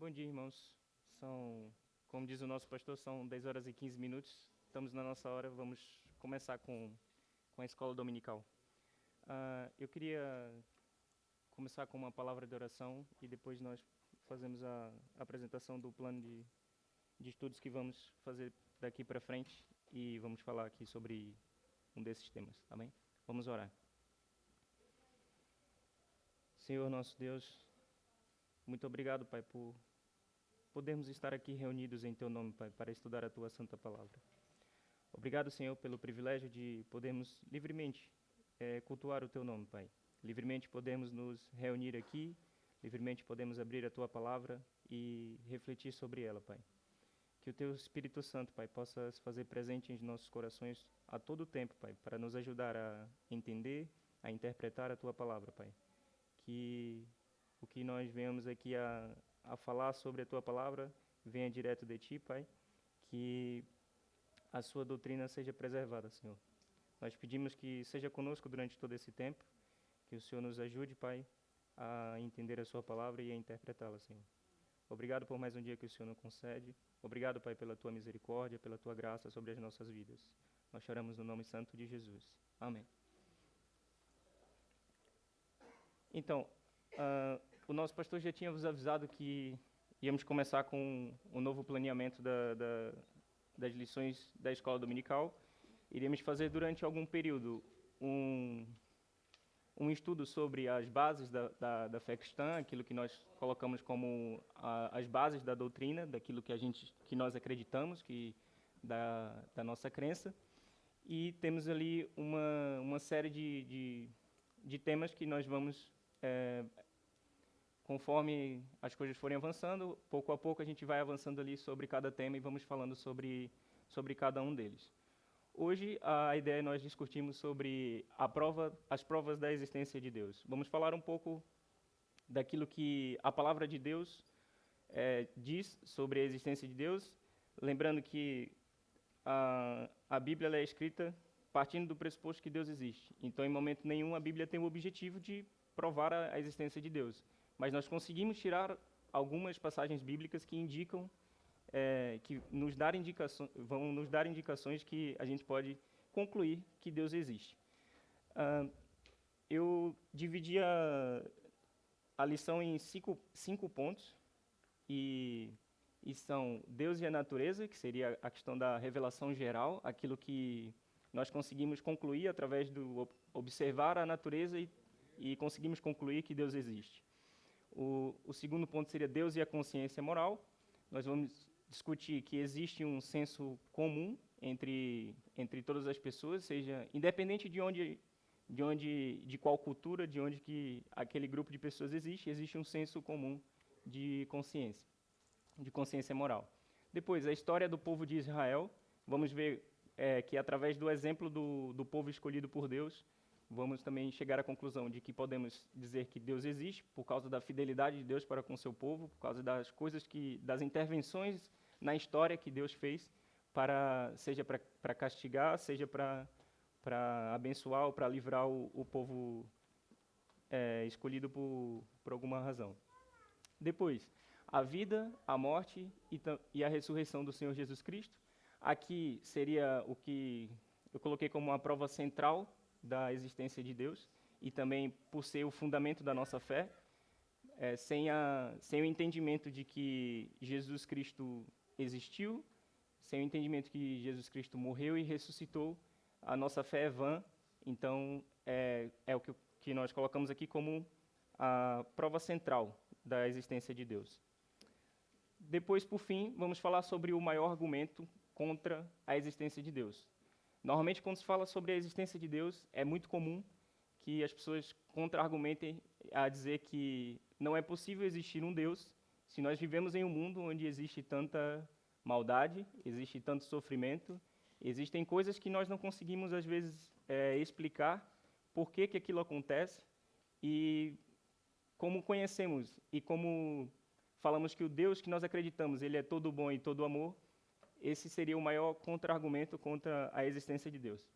Bom dia, irmãos. Como diz o nosso pastor, são 10 horas e 15 minutos. Estamos na nossa hora, vamos começar com a escola dominical. Eu queria começar com uma palavra de oração e depois nós fazemos a apresentação do plano de estudos que vamos fazer daqui para frente e vamos falar aqui sobre um desses temas, tá bem? Vamos orar. Senhor nosso Deus, muito obrigado, Pai, por podermos estar aqui reunidos em Teu nome, Pai, para estudar a Tua santa palavra. Obrigado, Senhor, pelo privilégio de podermos livremente cultuar o Teu nome, Pai. Livremente podemos nos reunir aqui, livremente podemos abrir a Tua palavra e refletir sobre ela, Pai. Que o Teu Espírito Santo, Pai, possa se fazer presente em nossos corações a todo tempo, Pai, para nos ajudar a entender, a interpretar a Tua palavra, Pai. Que o que nós venhamos aqui a falar sobre a Tua palavra venha direto de Ti, Pai. Que a Sua doutrina seja preservada, Senhor. Nós pedimos que seja conosco durante todo esse tempo, que o Senhor nos ajude, Pai, a entender a Sua palavra e a interpretá-la, Senhor. Obrigado por mais um dia que o Senhor nos concede. Obrigado, Pai, pela Tua misericórdia, pela Tua graça sobre as nossas vidas. Nós choramos no nome santo de Jesus. Amém. Então, o nosso pastor já tinha vos avisado que íamos começar com um novo planeamento das lições da escola dominical. Iremos fazer durante algum período um estudo sobre as bases da fé cristã, aquilo que nós colocamos como as bases da doutrina, daquilo que nós acreditamos, da nossa crença. E temos ali uma série de temas que nós vamos, conforme as coisas forem avançando, pouco a pouco a gente vai avançando ali sobre cada tema e vamos falando sobre cada um deles. Hoje, a ideia é nós discutirmos sobre as provas da existência de Deus. Vamos falar um pouco daquilo que a palavra de Deus diz sobre a existência de Deus, lembrando que a Bíblia é escrita partindo do pressuposto que Deus existe. Então, em momento nenhum, a Bíblia tem o objetivo de provar a existência de Deus. Mas nós conseguimos tirar algumas passagens bíblicas que indicam que vão nos dar indicações que a gente pode concluir que Deus existe. Eu dividi a lição em cinco pontos, e são Deus e a natureza, que seria a questão da revelação geral, aquilo que nós conseguimos concluir através do observar a natureza e conseguimos concluir que Deus existe. O segundo ponto seria Deus e a consciência moral. Nós vamos discutir que existe um senso comum entre todas as pessoas, seja independente de qual cultura, de onde que aquele grupo de pessoas existe um senso comum de consciência moral. Depois, a história do povo de Israel. Vamos ver que através do exemplo do povo escolhido por Deus, vamos também chegar à conclusão de que podemos dizer que Deus existe por causa da fidelidade de Deus para com seu povo, por causa das intervenções na história que Deus fez, seja para castigar, seja para abençoar ou para livrar o povo escolhido por alguma razão. Depois, a vida, a morte e a ressurreição do Senhor Jesus Cristo. Aqui seria o que eu coloquei como uma prova central da existência de Deus e também por ser o fundamento da nossa fé. Sem o entendimento de que Jesus Cristo existiu, sem o entendimento que Jesus Cristo morreu e ressuscitou, a nossa fé é vã. Então, é o que nós colocamos aqui como a prova central da existência de Deus. Depois, por fim, vamos falar sobre o maior argumento contra a existência de Deus. Normalmente, quando se fala sobre a existência de Deus, é muito comum que as pessoas contra-argumentem a dizer que não é possível existir um Deus se nós vivemos em um mundo onde existe tanta maldade, existe tanto sofrimento, existem coisas que nós não conseguimos, às vezes, explicar por que aquilo acontece. E como conhecemos e como falamos que o Deus que nós acreditamos, ele é todo bom e todo amor, esse seria o maior contra-argumento contra a existência de Deus.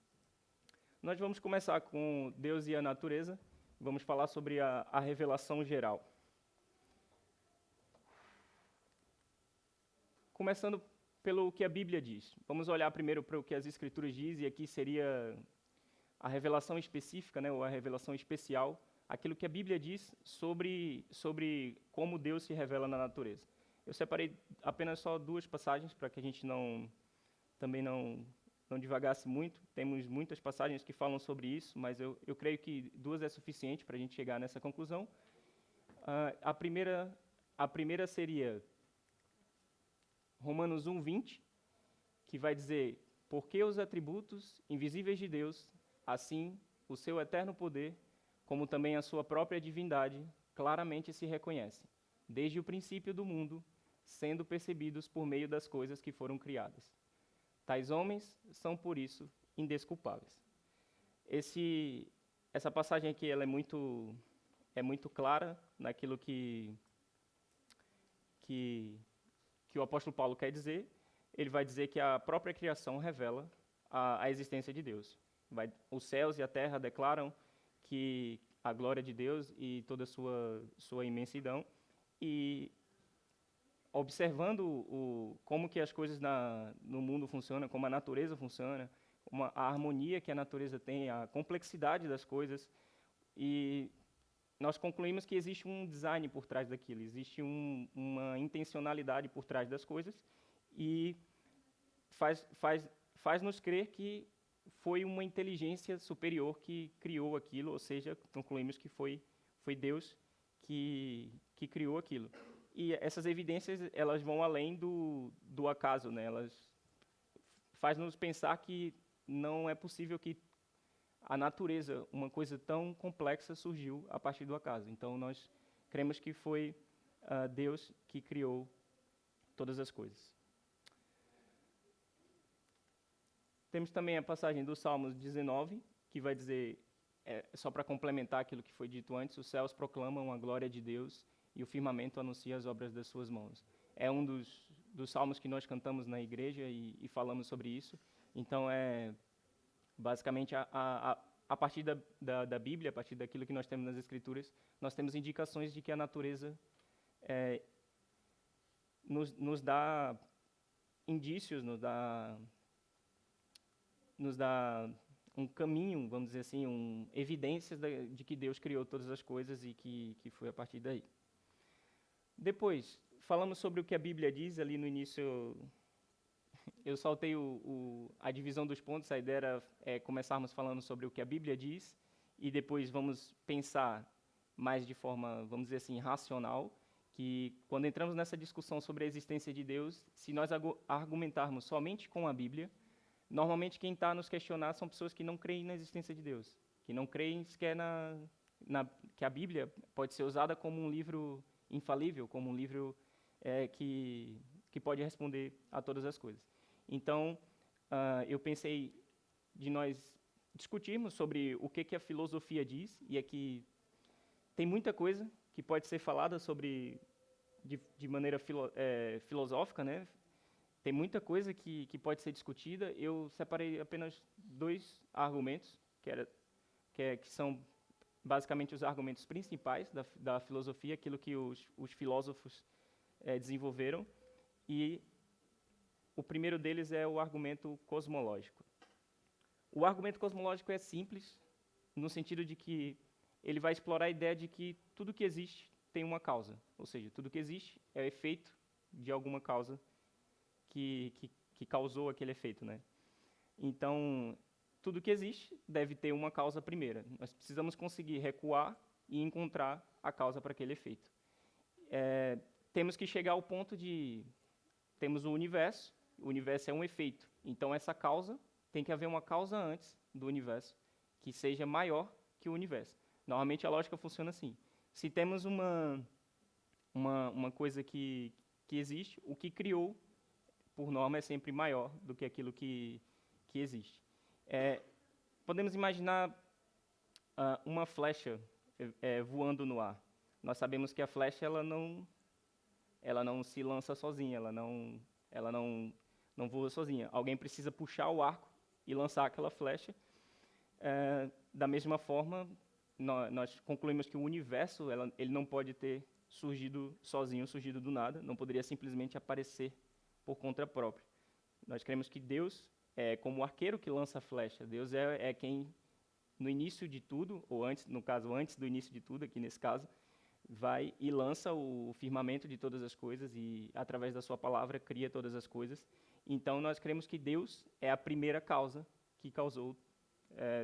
Nós vamos começar com Deus e a natureza, vamos falar sobre a revelação geral. começando pelo que a Bíblia diz. Vamos olhar primeiro para o que as Escrituras dizem, e aqui seria a revelação específica, né, ou a revelação especial, aquilo que a Bíblia diz sobre como Deus se revela na natureza. Eu separei apenas só 2 passagens para que a gente também não divagasse muito. Temos muitas passagens que falam sobre isso, mas eu creio que 2 é suficiente para a gente chegar nessa conclusão. A primeira seria Romanos 1:20, que vai dizer: porque os atributos invisíveis de Deus, assim o seu eterno poder, como também a sua própria divindade, claramente se reconhecem, desde o princípio do mundo, sendo percebidos por meio das coisas que foram criadas. Tais homens são, por isso, indesculpáveis. Essa passagem aqui ela é muito clara naquilo que o apóstolo Paulo quer dizer. Ele vai dizer que a própria criação revela a existência de Deus. Os céus e a terra declaram que a glória de Deus e toda a sua imensidão. E observando como que as coisas no mundo funcionam, como a natureza funciona, a harmonia que a natureza tem, a complexidade das coisas, e nós concluímos que existe um design por trás daquilo, existe uma intencionalidade por trás das coisas, e faz-nos crer que foi uma inteligência superior que criou aquilo, ou seja, concluímos que foi Deus que criou aquilo. E essas evidências elas vão além do acaso, né? Elas faz-nos pensar que não é possível que a natureza, uma coisa tão complexa, surgiu a partir do acaso. Então, nós cremos que foi Deus que criou todas as coisas. Temos também a passagem do Salmos 19, que vai dizer, só para complementar aquilo que foi dito antes: os céus proclamam a glória de Deus e o firmamento anuncia as obras das suas mãos. É um dos salmos que nós cantamos na igreja e falamos sobre isso. Então, basicamente, a partir da Bíblia, a partir daquilo que nós temos nas Escrituras, nós temos indicações de que a natureza nos dá indícios, nos dá um caminho, vamos dizer assim, evidências de que Deus criou todas as coisas e que foi a partir daí. Depois, falamos sobre o que a Bíblia diz. Ali no início, eu saltei a divisão dos pontos. A ideia era começarmos falando sobre o que a Bíblia diz e depois vamos pensar mais de forma, vamos dizer assim, racional, que quando entramos nessa discussão sobre a existência de Deus, se nós argumentarmos somente com a Bíblia, normalmente quem está a nos questionar são pessoas que não creem na existência de Deus, que não creem sequer que a Bíblia pode ser usada como um livro infalível, como um livro que pode responder a todas as coisas. Então, eu pensei de nós discutirmos sobre o que a filosofia diz, e aqui tem muita coisa que pode ser falada sobre de maneira filosófica, né? Tem muita coisa que pode ser discutida. Eu separei apenas 2 argumentos, que são basicamente os argumentos principais da filosofia, aquilo que os filósofos desenvolveram. E o primeiro deles é o argumento cosmológico. O argumento cosmológico é simples, no sentido de que ele vai explorar a ideia de que tudo que existe tem uma causa, ou seja, tudo que existe é o efeito de alguma causa que causou aquele efeito, né? Então, tudo que existe deve ter uma causa primeira. Nós precisamos conseguir recuar e encontrar a causa para aquele efeito. Temos que chegar ao ponto temos o universo é um efeito. Então, essa causa, tem que haver uma causa antes do universo que seja maior que o universo. Normalmente, a lógica funciona assim. Se temos uma coisa que existe, o que criou, por norma, é sempre maior do que aquilo que existe. Podemos imaginar uma flecha voando no ar. Nós sabemos que a flecha ela não se lança sozinha, ela não voa sozinha. Alguém precisa puxar o arco e lançar aquela flecha. Da mesma forma, nós concluímos que o universo ele não pode ter surgido sozinho, surgido do nada, não poderia simplesmente aparecer por conta própria. Nós cremos que Deus é como o arqueiro que lança a flecha. Deus é quem, no início de tudo, ou antes, no caso, antes do início de tudo, aqui nesse caso, vai e lança o firmamento de todas as coisas e, através da sua palavra, cria todas as coisas. Então, nós cremos que Deus é a primeira causa que causou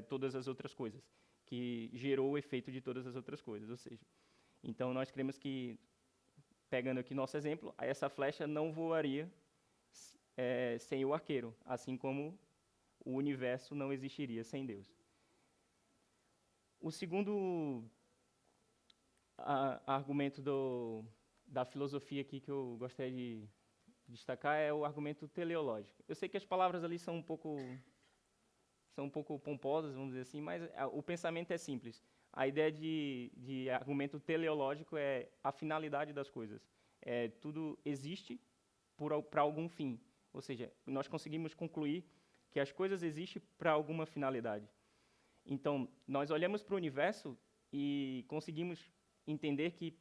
todas as outras coisas, que gerou o efeito de todas as outras coisas. Ou seja, então nós cremos que, pegando aqui nosso exemplo, essa flecha não voaria sem o arqueiro, assim como o universo não existiria sem Deus. O segundo argumento da filosofia aqui que eu gostaria de destacar é o argumento teleológico. Eu sei que as palavras ali são um pouco pomposas, vamos dizer assim, mas o pensamento é simples. A ideia de argumento teleológico é a finalidade das coisas. Tudo existe para algum fim. Ou seja, nós conseguimos concluir que as coisas existem para alguma finalidade. Então, nós olhamos para o universo e conseguimos entender que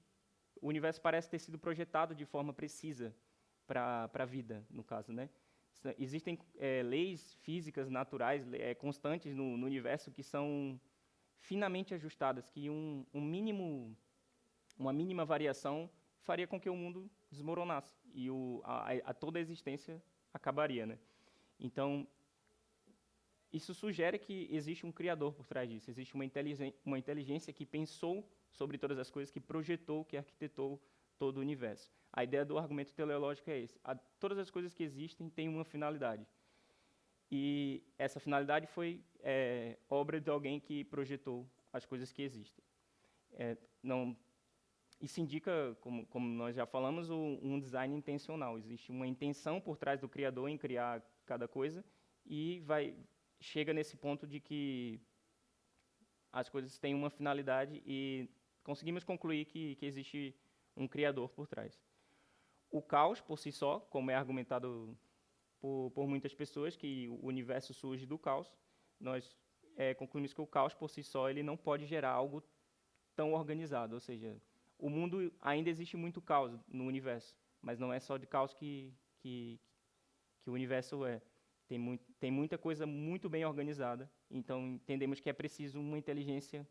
o universo parece ter sido projetado de forma precisa para a vida, no caso, né? Existem leis físicas naturais constantes no universo que são finamente ajustadas, que uma mínima variação faria com que o mundo desmoronasse e toda a existência acabaria, né? Então, isso sugere que existe um criador por trás disso, existe uma inteligência que pensou sobre todas as coisas, que projetou, que arquitetou todo o universo. A ideia do argumento teleológico é esse. Todas as coisas que existem têm uma finalidade. E essa finalidade foi obra de alguém que projetou as coisas que existem. Isso indica, como nós já falamos, um design intencional. Existe uma intenção por trás do criador em criar cada coisa e chega nesse ponto de que as coisas têm uma finalidade e conseguimos concluir que existe um criador por trás. O caos, por si só, como é argumentado por muitas pessoas, que o universo surge do caos, nós concluímos que o caos, por si só, ele não pode gerar algo tão organizado. Ou seja, o mundo ainda existe muito caos no universo, mas não é só de caos que o universo é. Tem muita coisa muito bem organizada, então entendemos que é preciso uma inteligência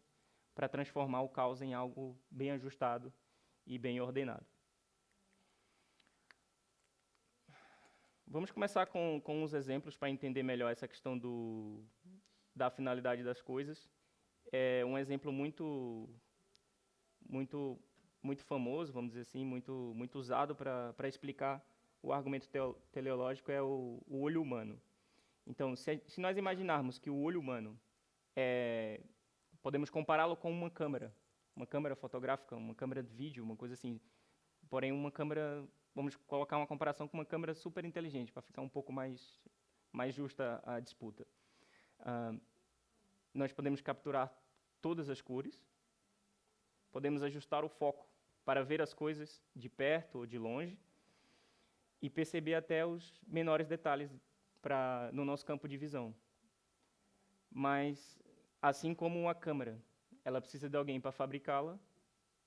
para transformar o caos em algo bem ajustado e bem ordenado. Vamos começar com uns exemplos para entender melhor essa questão da finalidade das coisas. Um exemplo muito famoso, vamos dizer assim, muito usado para explicar o argumento teleológico é o olho humano. Então, se nós imaginarmos que o olho humano podemos compará-lo com uma câmera fotográfica, uma câmera de vídeo, uma coisa assim. Porém, uma câmera, vamos colocar uma comparação com uma câmera super inteligente, para ficar um pouco mais justa a disputa. Nós podemos capturar todas as cores, podemos ajustar o foco para ver as coisas de perto ou de longe e perceber até os menores detalhes no nosso campo de visão. Mas, assim como uma câmera, ela precisa de alguém para fabricá-la,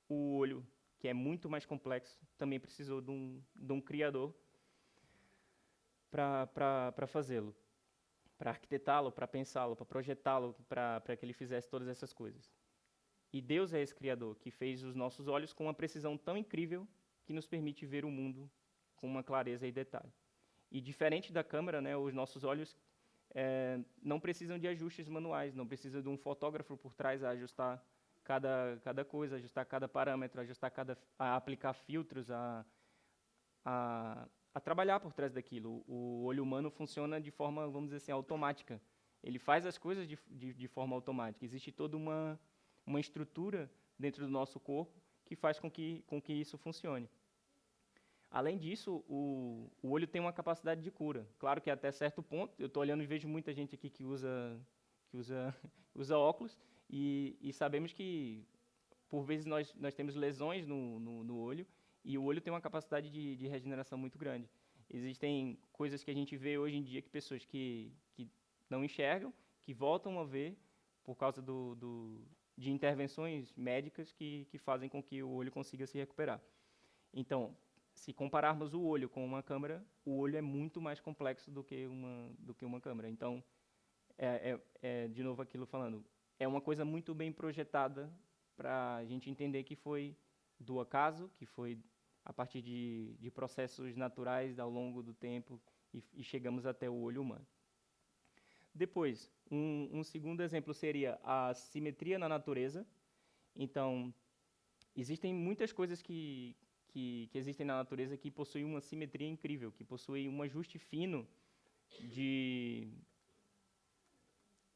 o olho, que é muito mais complexo, também precisou de um criador para fazê-lo, para arquitetá-lo, para pensá-lo, para projetá-lo, para que ele fizesse todas essas coisas. E Deus é esse criador que fez os nossos olhos com uma precisão tão incrível que nos permite ver o mundo com uma clareza e detalhe. E diferente da câmera, né, os nossos olhos não precisam de ajustes manuais, não precisa de um fotógrafo por trás a ajustar cada coisa, ajustar cada parâmetro, a aplicar filtros, a trabalhar por trás daquilo. O olho humano funciona de forma, vamos dizer assim, automática. Ele faz as coisas de forma automática. Existe toda uma estrutura dentro do nosso corpo que faz com que isso funcione. Além disso, o olho tem uma capacidade de cura. Claro que até certo ponto, eu estou olhando e vejo muita gente aqui que usa óculos, e sabemos que, por vezes, nós temos lesões no olho, e o olho tem uma capacidade de regeneração muito grande. Existem coisas que a gente vê hoje em dia que pessoas que não enxergam, que voltam a ver por causa de intervenções médicas que fazem com que o olho consiga se recuperar. Então, se compararmos o olho com uma câmera, o olho é muito mais complexo do que uma câmera. Então, de novo aquilo falando, é uma coisa muito bem projetada para a gente entender que foi do acaso, que foi a partir de processos naturais ao longo do tempo e chegamos até o olho humano. Depois, um segundo exemplo seria a simetria na natureza. Então, existem muitas coisas que existem na natureza que possuem uma simetria incrível, que possuem um ajuste fino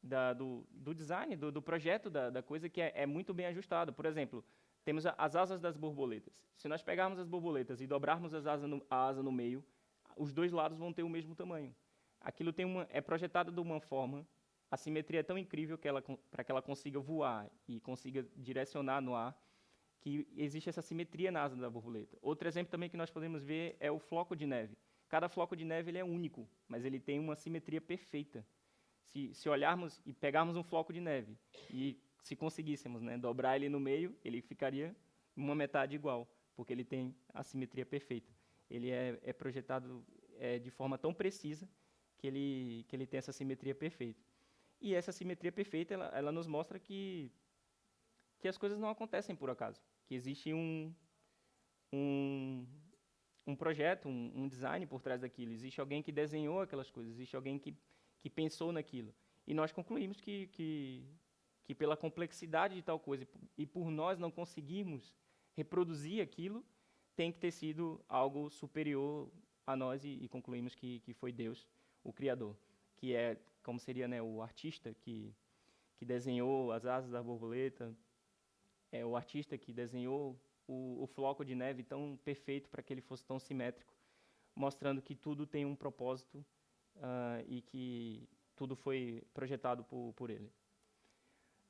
do design, do projeto da coisa, que é muito bem ajustado. Por exemplo, temos as asas das borboletas. Se nós pegarmos as borboletas e dobrarmos a asa no meio, os dois lados vão ter o mesmo tamanho. Aquilo é projetado de uma forma, a simetria é tão incrível para que ela consiga voar e consiga direcionar no ar, que existe essa simetria na asa da borboleta. Outro exemplo também que nós podemos ver é o floco de neve. Cada floco de neve ele é único, mas ele tem uma simetria perfeita. Se olharmos e pegarmos um floco de neve e se conseguíssemos, né, dobrar ele no meio, ele ficaria uma metade igual, porque ele tem a simetria perfeita. Ele é projetado de forma tão precisa que ele tem essa simetria perfeita. E essa simetria perfeita, ela nos mostra que as coisas não acontecem por acaso, que existe um projeto, um design por trás daquilo, existe alguém que desenhou aquelas coisas, existe alguém que pensou naquilo. E nós concluímos que pela complexidade de tal coisa e por nós não conseguirmos reproduzir aquilo, tem que ter sido algo superior a nós e concluímos que foi Deus, o Criador, que é, como seria, né, o artista que desenhou as asas da borboleta, é o artista que desenhou o floco de neve tão perfeito para que ele fosse tão simétrico, mostrando que tudo tem um propósito e que tudo foi projetado por ele.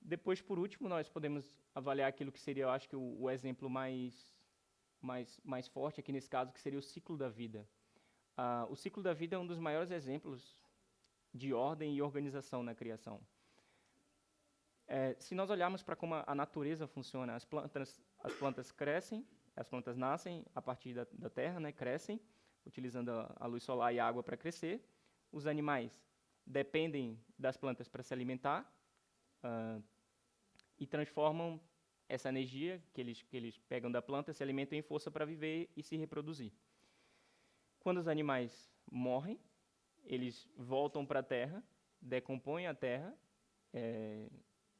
Depois, por último, nós podemos avaliar aquilo que seria, eu acho que o exemplo mais forte aqui nesse caso, que seria o ciclo da vida. O ciclo da vida é um dos maiores exemplos de ordem e organização na criação. Se nós olharmos para como a natureza funciona, as plantas crescem, as plantas nascem a partir da terra, né, crescem, utilizando a luz solar e a água para crescer. Os animais dependem das plantas para se alimentar e transformam essa energia que eles pegam da planta, se alimentam em força para viver e se reproduzir. Quando os animais morrem, eles voltam para a terra, decompõem a terra,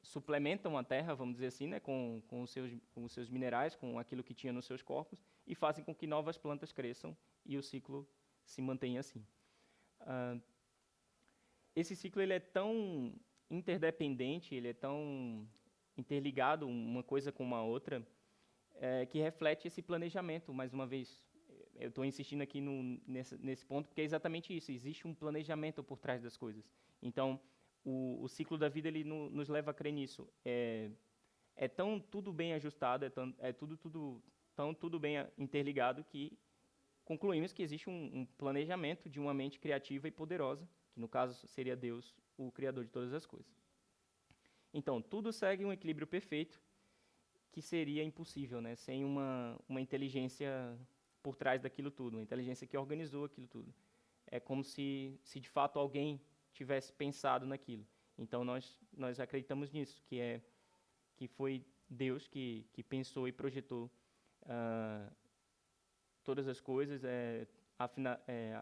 suplementam a terra, vamos dizer assim, né, com os seus minerais, com aquilo que tinha nos seus corpos, e fazem com que novas plantas cresçam e o ciclo se mantenha assim. Esse ciclo ele é tão interdependente, ele é tão interligado uma coisa com uma outra, que reflete esse planejamento, mais uma vez. Eu estou insistindo aqui nesse ponto, porque é exatamente isso, existe um planejamento por trás das coisas. Então, o ciclo da vida ele nos leva a crer nisso. É tão tudo bem ajustado, tudo bem interligado, que concluímos que existe um planejamento de uma mente criativa e poderosa, que no caso seria Deus, o Criador de todas as coisas. Então, tudo segue um equilíbrio perfeito, que seria impossível, né, sem uma inteligência por trás daquilo tudo, uma inteligência que organizou aquilo tudo. É como se de fato alguém tivesse pensado naquilo. Então, nós acreditamos nisso, que foi Deus que pensou e projetou todas as coisas,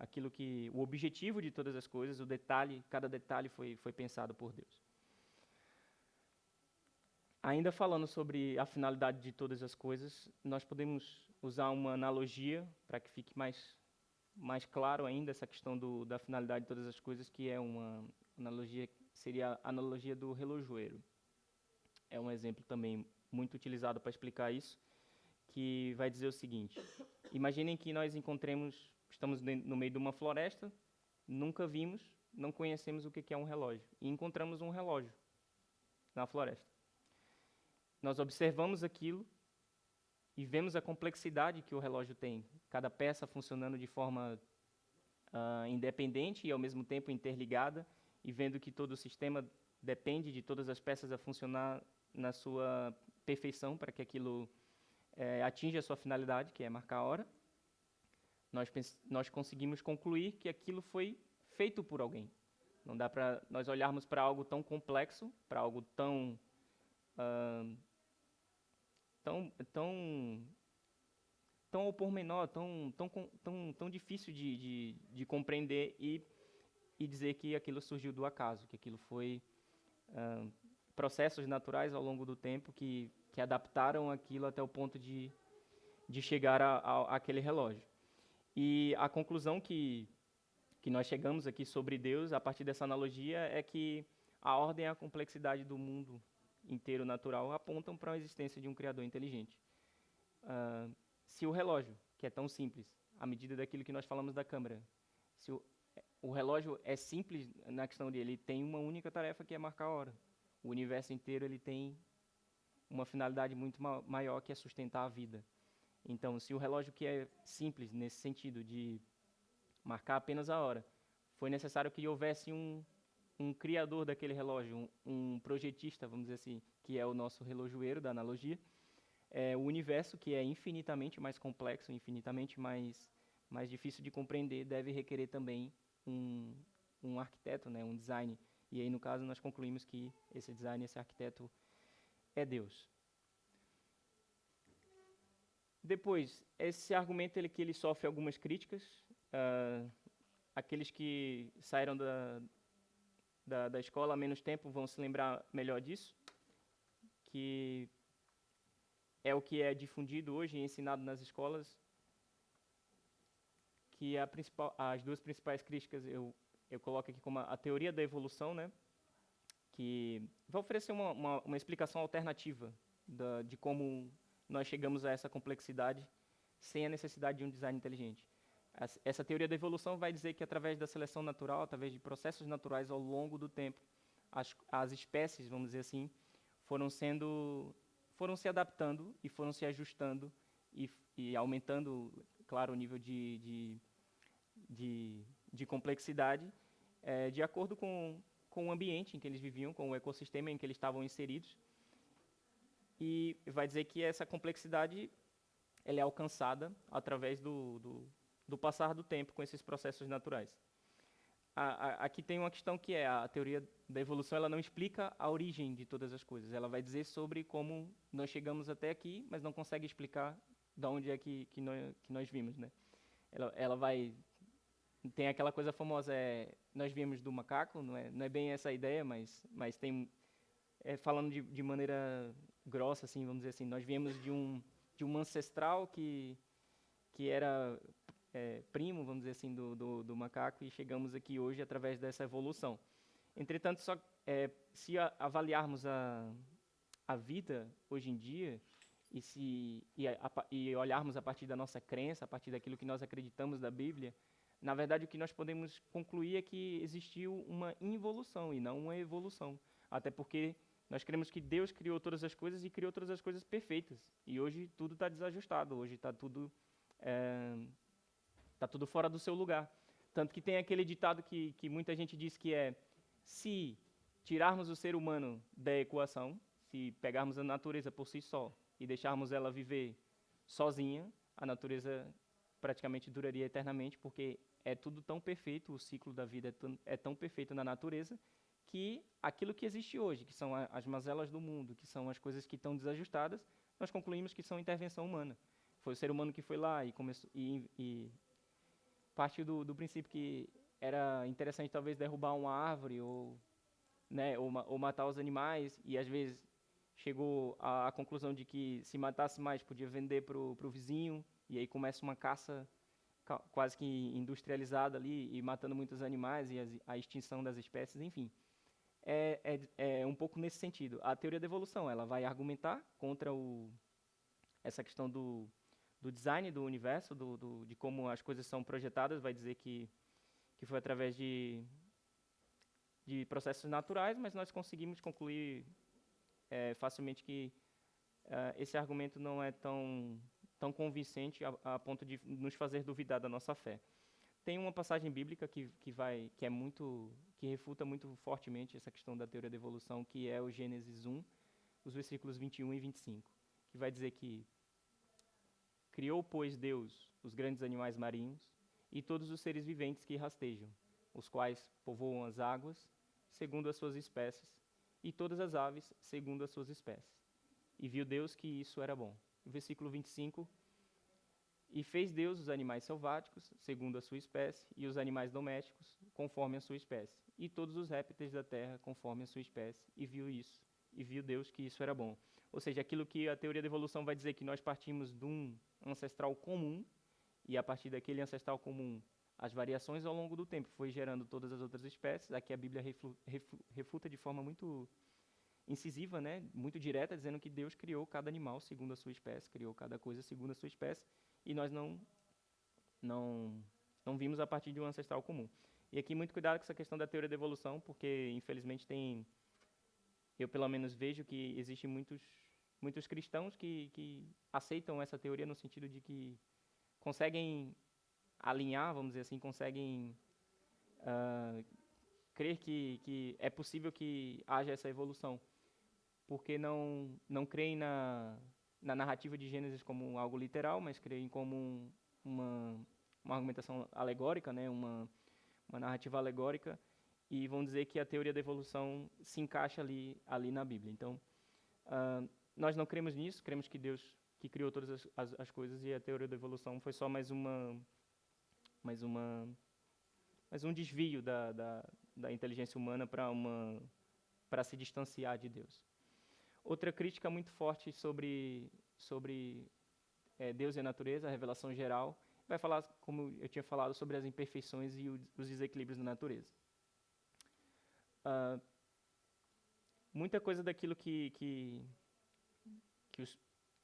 aquilo o objetivo de todas as coisas, cada detalhe foi pensado por Deus. Ainda falando sobre a finalidade de todas as coisas, nós podemos usar uma analogia para que fique mais claro ainda essa questão da finalidade de todas as coisas, que é uma analogia, seria a analogia do relojoeiro. É um exemplo também muito utilizado para explicar isso, que vai dizer o seguinte: imaginem que nós estamos no meio de uma floresta, nunca vimos, não conhecemos o que é um relógio, e encontramos um relógio na floresta. Nós observamos aquilo e vemos a complexidade que o relógio tem, cada peça funcionando de forma independente e ao mesmo tempo interligada, e vendo que todo o sistema depende de todas as peças a funcionar na sua perfeição para que aquilo atinja a sua finalidade, que é marcar a hora. nós conseguimos concluir que aquilo foi feito por alguém. Não dá para nós olharmos para algo tão complexo, para algo tão ao pormenor, tão difícil de compreender e dizer que aquilo surgiu do acaso, que aquilo foi processos naturais ao longo do tempo que adaptaram aquilo até o ponto de chegar àquele relógio. E a conclusão que nós chegamos aqui sobre Deus, a partir dessa analogia, é que a ordem e a complexidade do mundo inteiro natural apontam para a existência de um Criador inteligente. Se o relógio, que é tão simples, à medida daquilo que nós falamos da câmera, se o relógio é simples na questão dele, ele tem uma única tarefa que é marcar a hora. O universo inteiro ele tem uma finalidade muito maior, que é sustentar a vida. Então, se o relógio, que é simples nesse sentido de marcar apenas a hora, foi necessário que houvesse um criador daquele relógio, um projetista, vamos dizer assim, que é o nosso relojoeiro da analogia. O universo, que é infinitamente mais complexo, infinitamente mais difícil de compreender, deve requerer também um arquiteto, né, um design. E aí, no caso, nós concluímos que esse design, esse arquiteto, é Deus. Depois, esse argumento ele sofre algumas críticas. Aqueles que saíram da escola há menos tempo vão se lembrar melhor disso, que é o que é difundido hoje e ensinado nas escolas, que as duas principais críticas eu coloco aqui como a teoria da evolução, né, que vai oferecer uma explicação alternativa de como nós chegamos a essa complexidade sem a necessidade de um design inteligente. Essa teoria da evolução vai dizer que, através da seleção natural, através de processos naturais ao longo do tempo, as espécies, vamos dizer assim, foram se adaptando e foram se ajustando e aumentando, claro, o nível de complexidade de acordo com o ambiente em que eles viviam, com o ecossistema em que eles estavam inseridos. E vai dizer que essa complexidade ela é alcançada através do passar do tempo com esses processos naturais. Aqui tem uma questão que é a teoria da evolução, ela não explica a origem de todas as coisas. Ela vai dizer sobre como nós chegamos até aqui, mas não consegue explicar de onde é que nós vimos, né? Ela vai... Tem aquela coisa famosa, nós viemos do macaco, não é bem essa a ideia, mas tem... falando de maneira grossa, assim, vamos dizer assim, nós viemos de um ancestral que era primo, vamos dizer assim, do macaco, e chegamos aqui hoje através dessa evolução. Entretanto, se avaliarmos a vida hoje em dia e olharmos a partir da nossa crença, a partir daquilo que nós acreditamos da Bíblia, na verdade o que nós podemos concluir é que existiu uma involução e não uma evolução. Até porque nós cremos que Deus criou todas as coisas e criou todas as coisas perfeitas. E hoje tudo está desajustado, hoje está tudo fora do seu lugar. Tanto que tem aquele ditado que muita gente diz que se tirarmos o ser humano da equação, se pegarmos a natureza por si só e deixarmos ela viver sozinha, a natureza praticamente duraria eternamente, porque é tudo tão perfeito, o ciclo da vida é tão perfeito na natureza, que aquilo que existe hoje, que são as mazelas do mundo, que são as coisas que estão desajustadas, nós concluímos que são intervenção humana. Foi o ser humano que foi lá e começou e partiu do princípio que era interessante talvez derrubar uma árvore ou matar os animais, e às vezes chegou à conclusão de que se matasse mais podia vender para o vizinho, e aí começa uma caça quase que industrializada ali, e matando muitos animais, e a extinção das espécies, enfim. É um pouco nesse sentido. A teoria da evolução, ela vai argumentar contra essa questão do design do universo, de como as coisas são projetadas, vai dizer que foi através de processos naturais, mas nós conseguimos concluir facilmente que esse argumento não é tão convincente a ponto de nos fazer duvidar da nossa fé. Tem uma passagem bíblica que refuta muito fortemente essa questão da teoria da evolução, que é o Gênesis 1, os versículos 21 e 25, que vai dizer que Criou, pois, Deus os grandes animais marinhos e todos os seres viventes que rastejam, os quais povoam as águas, segundo as suas espécies, e todas as aves, segundo as suas espécies. E viu Deus que isso era bom. Versículo 25. E fez Deus os animais selváticos, segundo a sua espécie, e os animais domésticos, conforme a sua espécie, e todos os répteis da terra, conforme a sua espécie, e viu Deus que isso era bom. Ou seja, aquilo que a teoria da evolução vai dizer que nós partimos de um ancestral comum, e a partir daquele ancestral comum, as variações ao longo do tempo foi gerando todas as outras espécies. Aqui a Bíblia refuta de forma muito incisiva, né, muito direta, dizendo que Deus criou cada animal segundo a sua espécie, criou cada coisa segundo a sua espécie, e nós não vimos a partir de um ancestral comum. E aqui muito cuidado com essa questão da teoria da evolução, porque infelizmente eu pelo menos vejo que existem muitos cristãos que aceitam essa teoria no sentido de que conseguem alinhar, vamos dizer assim, conseguem crer que é possível que haja essa evolução, porque não creem na narrativa de Gênesis como algo literal, mas creem como uma argumentação alegórica, né, uma narrativa alegórica, e vão dizer que a teoria da evolução se encaixa ali na Bíblia. Então, nós não cremos nisso, cremos que Deus que criou todas as coisas, e a teoria da evolução foi só mais um desvio da inteligência humana para se distanciar de Deus. Outra crítica muito forte sobre Deus e a natureza, a revelação geral, vai falar, como eu tinha falado, sobre as imperfeições e os desequilíbrios da natureza. Muita coisa daquilo que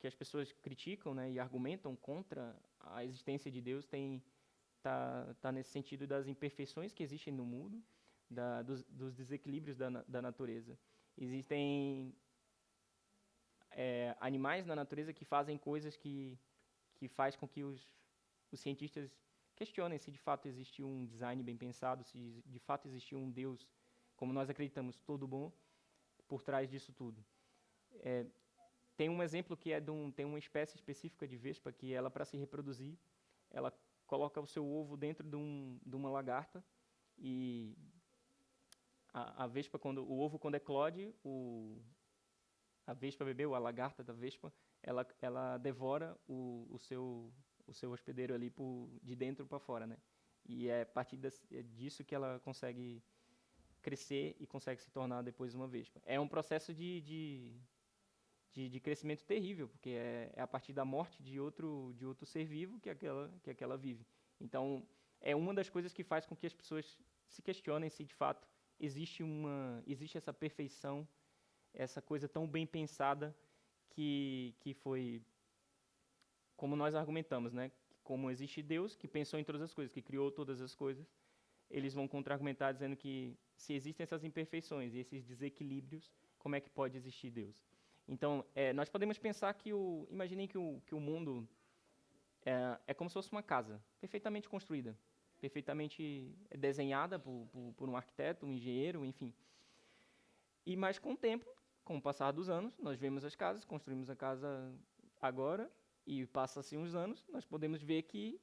as pessoas criticam, né, e argumentam contra a existência de Deus tá nesse sentido das imperfeições que existem no mundo, dos desequilíbrios da natureza. Existem animais na natureza que fazem coisas que faz com que os cientistas questionem se de fato existe um design bem pensado, se de fato existe um Deus, como nós acreditamos, todo bom, por trás disso tudo. Tem um exemplo que tem uma espécie específica de vespa que ela, para se reproduzir, ela coloca o seu ovo dentro de uma lagarta, e a vespa, o ovo quando eclode, a vespa bebê, ou a lagarta da vespa, ela devora o seu hospedeiro ali de dentro para fora, né? E é a partir disso que ela consegue crescer e consegue se tornar depois uma vespa. É um processo de crescimento terrível, porque é a partir da morte de outro ser vivo que aquela vive. Então, é uma das coisas que faz com que as pessoas se questionem se de fato existe essa perfeição, essa coisa tão bem pensada que foi, como nós argumentamos, né? Como existe Deus, que pensou em todas as coisas, que criou todas as coisas, eles vão contra-argumentar dizendo que se existem essas imperfeições e esses desequilíbrios, como é que pode existir Deus? Então, nós podemos pensar imaginem que o mundo é como se fosse uma casa, perfeitamente construída, perfeitamente desenhada por um arquiteto, um engenheiro, enfim. Mas com o tempo, com o passar dos anos, nós vemos as casas, construímos a casa agora, e passa-se uns anos, nós podemos ver que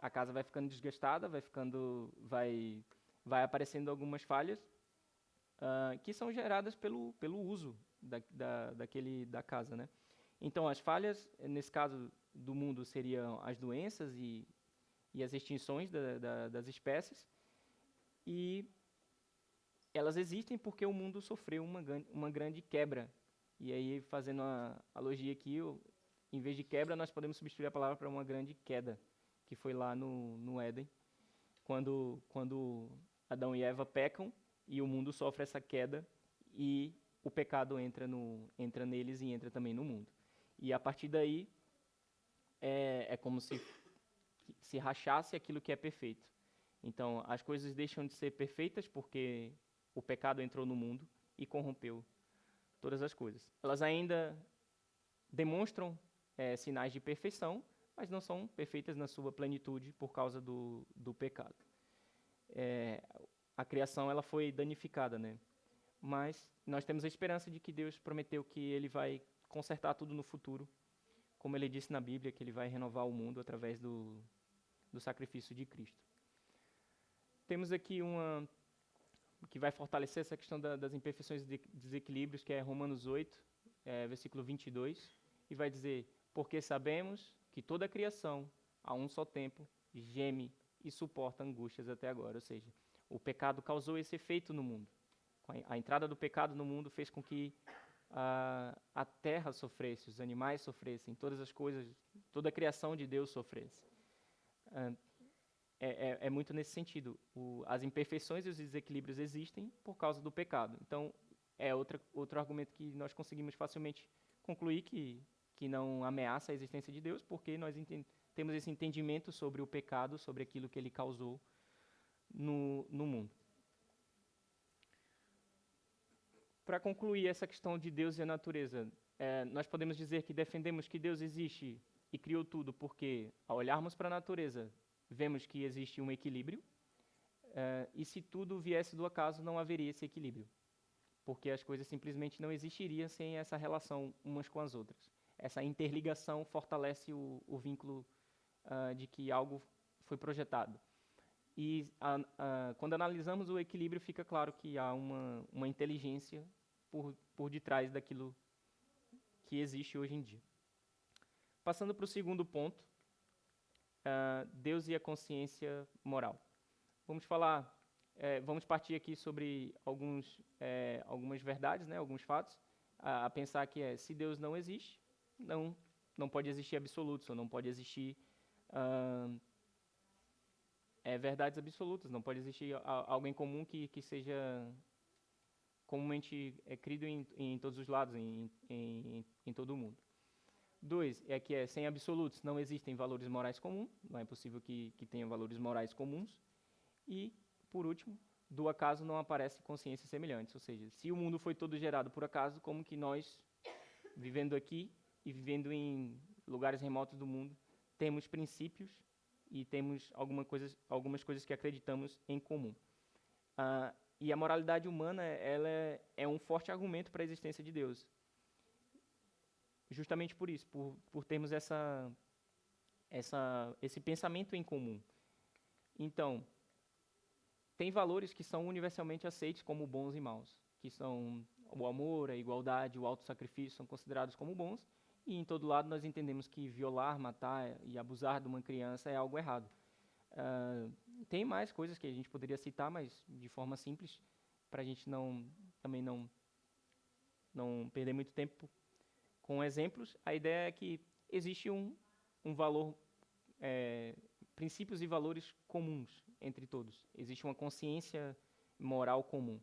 a casa vai ficando desgastada, vai aparecendo algumas falhas que são geradas pelo uso da casa, né? Então, as falhas, nesse caso do mundo, seriam as doenças e as extinções das espécies, e elas existem porque o mundo sofreu uma grande quebra. E aí, fazendo uma analogia aqui, em vez de quebra, nós podemos substituir a palavra para uma grande queda, que foi lá no Éden, quando Adão e Eva pecam e o mundo sofre essa queda, e o pecado entra neles e entra também no mundo. E a partir daí, é como se rachasse aquilo que é perfeito. Então, as coisas deixam de ser perfeitas porque o pecado entrou no mundo e corrompeu todas as coisas. Elas ainda demonstram sinais de perfeição, mas não são perfeitas na sua plenitude por causa do pecado. A criação ela foi danificada, né? Mas nós temos a esperança de que Deus prometeu que Ele vai consertar tudo no futuro, como ele disse na Bíblia, que ele vai renovar o mundo através do sacrifício de Cristo. Temos aqui uma que vai fortalecer essa questão das imperfeições e desequilíbrios, que é Romanos 8, versículo 22, e vai dizer: porque sabemos que toda a criação, a um só tempo, geme e suporta angústias até agora. Ou seja, o pecado causou esse efeito no mundo. A entrada do pecado no mundo fez com que a terra sofresse, os animais sofressem, todas as coisas, toda a criação de Deus sofresse. É muito nesse sentido. As imperfeições e os desequilíbrios existem por causa do pecado. Então, é outro argumento que nós conseguimos facilmente concluir que não ameaça a existência de Deus, porque nós temos esse entendimento sobre o pecado, sobre aquilo que ele causou no mundo. Para concluir essa questão de Deus e a natureza, nós podemos dizer que defendemos que Deus existe e criou tudo porque, ao olharmos para a natureza, vemos que existe um equilíbrio, e se tudo viesse do acaso, não haveria esse equilíbrio, porque as coisas simplesmente não existiriam sem essa relação umas com as outras. Essa interligação fortalece o vínculo de que algo foi projetado. E quando analisamos o equilíbrio, fica claro que há uma inteligência por detrás daquilo que existe hoje em dia. Passando para o segundo ponto, Deus e a consciência moral. Vamos partir aqui sobre algumas verdades, né, alguns fatos, a pensar que se Deus não existe, não pode existir absolutos, ou não pode existir verdades absolutas, não pode existir algo em comum que seja comumente crido em todos os lados, em todo o mundo. 2, sem absolutos não existem valores morais comuns, não é possível que tenha valores morais comuns. E, por último, do acaso não aparecem consciências semelhantes, ou seja, se o mundo foi todo gerado por acaso, como que nós, vivendo aqui e vivendo em lugares remotos do mundo, temos princípios e temos algumas coisas que acreditamos em comum. E a moralidade humana ela é um forte argumento para a existência de Deus. Justamente por isso, por termos esse pensamento em comum. Então, tem valores que são universalmente aceitos como bons e maus, que são o amor, a igualdade, o autossacrifício, são considerados como bons, e em todo lado nós entendemos que violar, matar e abusar de uma criança é algo errado. Tem mais coisas que a gente poderia citar, mas de forma simples, para a gente também não perder muito tempo com exemplos. A ideia é que existe um valor, princípios e valores comuns entre todos. Existe uma consciência moral comum.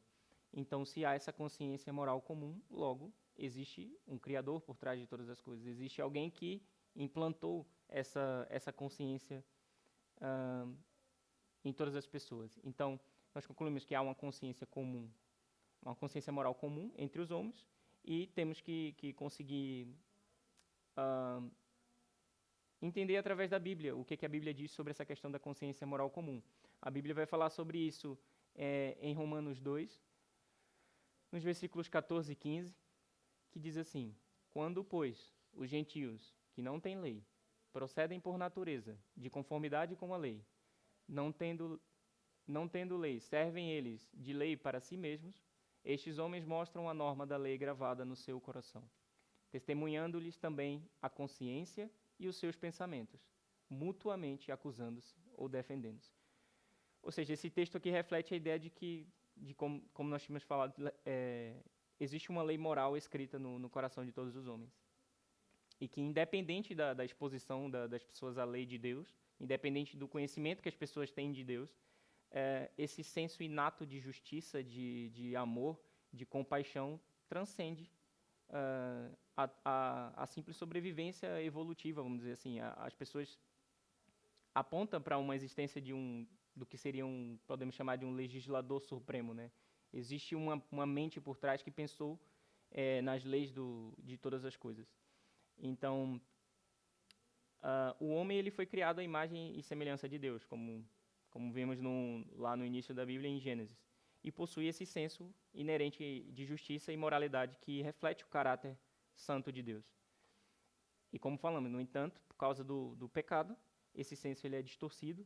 Então, se há essa consciência moral comum, logo existe um Criador por trás de todas as coisas. Existe alguém que implantou essa consciência em todas as pessoas. Então, nós concluímos que há uma consciência comum, uma consciência moral comum entre os homens, e temos que conseguir entender através da Bíblia o que a Bíblia diz sobre essa questão da consciência moral comum. A Bíblia vai falar sobre isso em Romanos 2, nos versículos 14 e 15, que diz assim: quando, pois, os gentios, que não têm lei, procedem por natureza, de conformidade com a lei, não tendo lei, servem eles de lei para si mesmos, estes homens mostram a norma da lei gravada no seu coração, testemunhando-lhes também a consciência e os seus pensamentos, mutuamente acusando-se ou defendendo-se. Ou seja, esse texto aqui reflete a ideia como nós tínhamos falado, existe uma lei moral escrita no coração de todos os homens. E que, independente da exposição das pessoas à lei de Deus, independente do conhecimento que as pessoas têm de Deus, esse senso inato de justiça, de amor, de compaixão, transcende a simples sobrevivência evolutiva, vamos dizer assim. As pessoas apontam para uma existência do que seria podemos chamar de um legislador supremo, né? Existe uma mente por trás que pensou nas leis de todas as coisas. Então, o homem ele foi criado à imagem e semelhança de Deus, como vemos lá no início da Bíblia, em Gênesis, e possui esse senso inerente de justiça e moralidade que reflete o caráter santo de Deus. E como falamos, no entanto, por causa do pecado, esse senso ele é distorcido,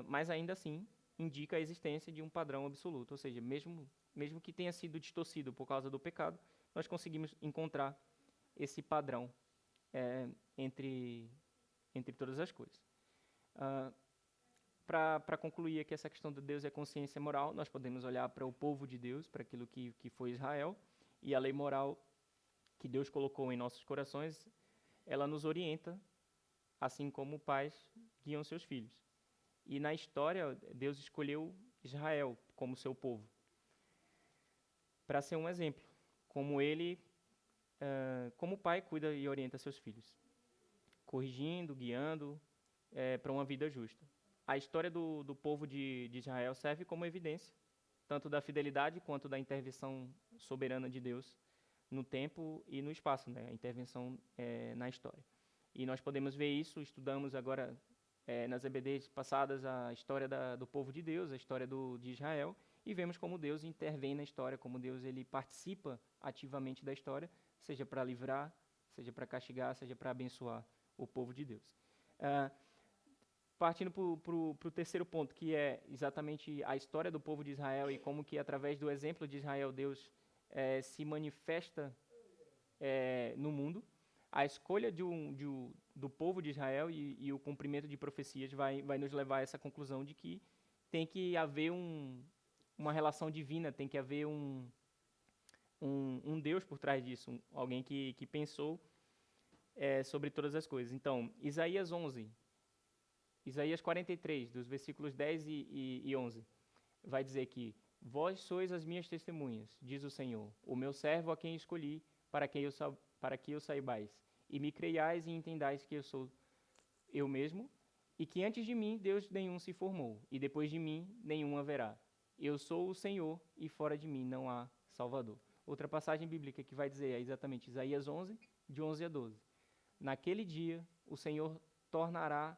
mas ainda assim indica a existência de um padrão absoluto. Ou seja, mesmo que tenha sido distorcido por causa do pecado, nós conseguimos encontrar esse padrão entre todas as coisas. Para concluir aqui essa questão de Deus e a consciência moral, nós podemos olhar para o povo de Deus, para aquilo que foi Israel, e a lei moral que Deus colocou em nossos corações, ela nos orienta, assim como pais guiam seus filhos. E na história, Deus escolheu Israel como seu povo, para ser um exemplo, como ele, como pai cuida e orienta seus filhos, corrigindo, guiando para uma vida justa. A história do povo de Israel serve como evidência, tanto da fidelidade quanto da intervenção soberana de Deus no tempo e no espaço, né? A intervenção na história. E nós podemos ver isso, estudamos agora nas EBDs passadas a história do povo de Deus, a história de Israel, e vemos como Deus intervém na história, como Deus ele participa ativamente da história, seja para livrar, seja para castigar, seja para abençoar o povo de Deus. Partindo para o terceiro ponto, que é exatamente a história do povo de Israel e como que, através do exemplo de Israel, Deus se manifesta no mundo. A escolha do povo de Israel e o cumprimento de profecias vai nos levar a essa conclusão de que tem que haver uma relação divina, tem que haver um Deus por trás disso, alguém que pensou sobre todas as coisas. Então, Isaías 11... Isaías 43, dos versículos 10 e 11, vai dizer que vós sois as minhas testemunhas, diz o Senhor, o meu servo a quem escolhi, para que eu saibais, e me creiais e entendais que eu sou eu mesmo, e que antes de mim Deus nenhum se formou, e depois de mim nenhum haverá. Eu sou o Senhor, e fora de mim não há Salvador. Outra passagem bíblica que vai dizer é exatamente Isaías 11, de 11 a 12. Naquele dia o Senhor tornará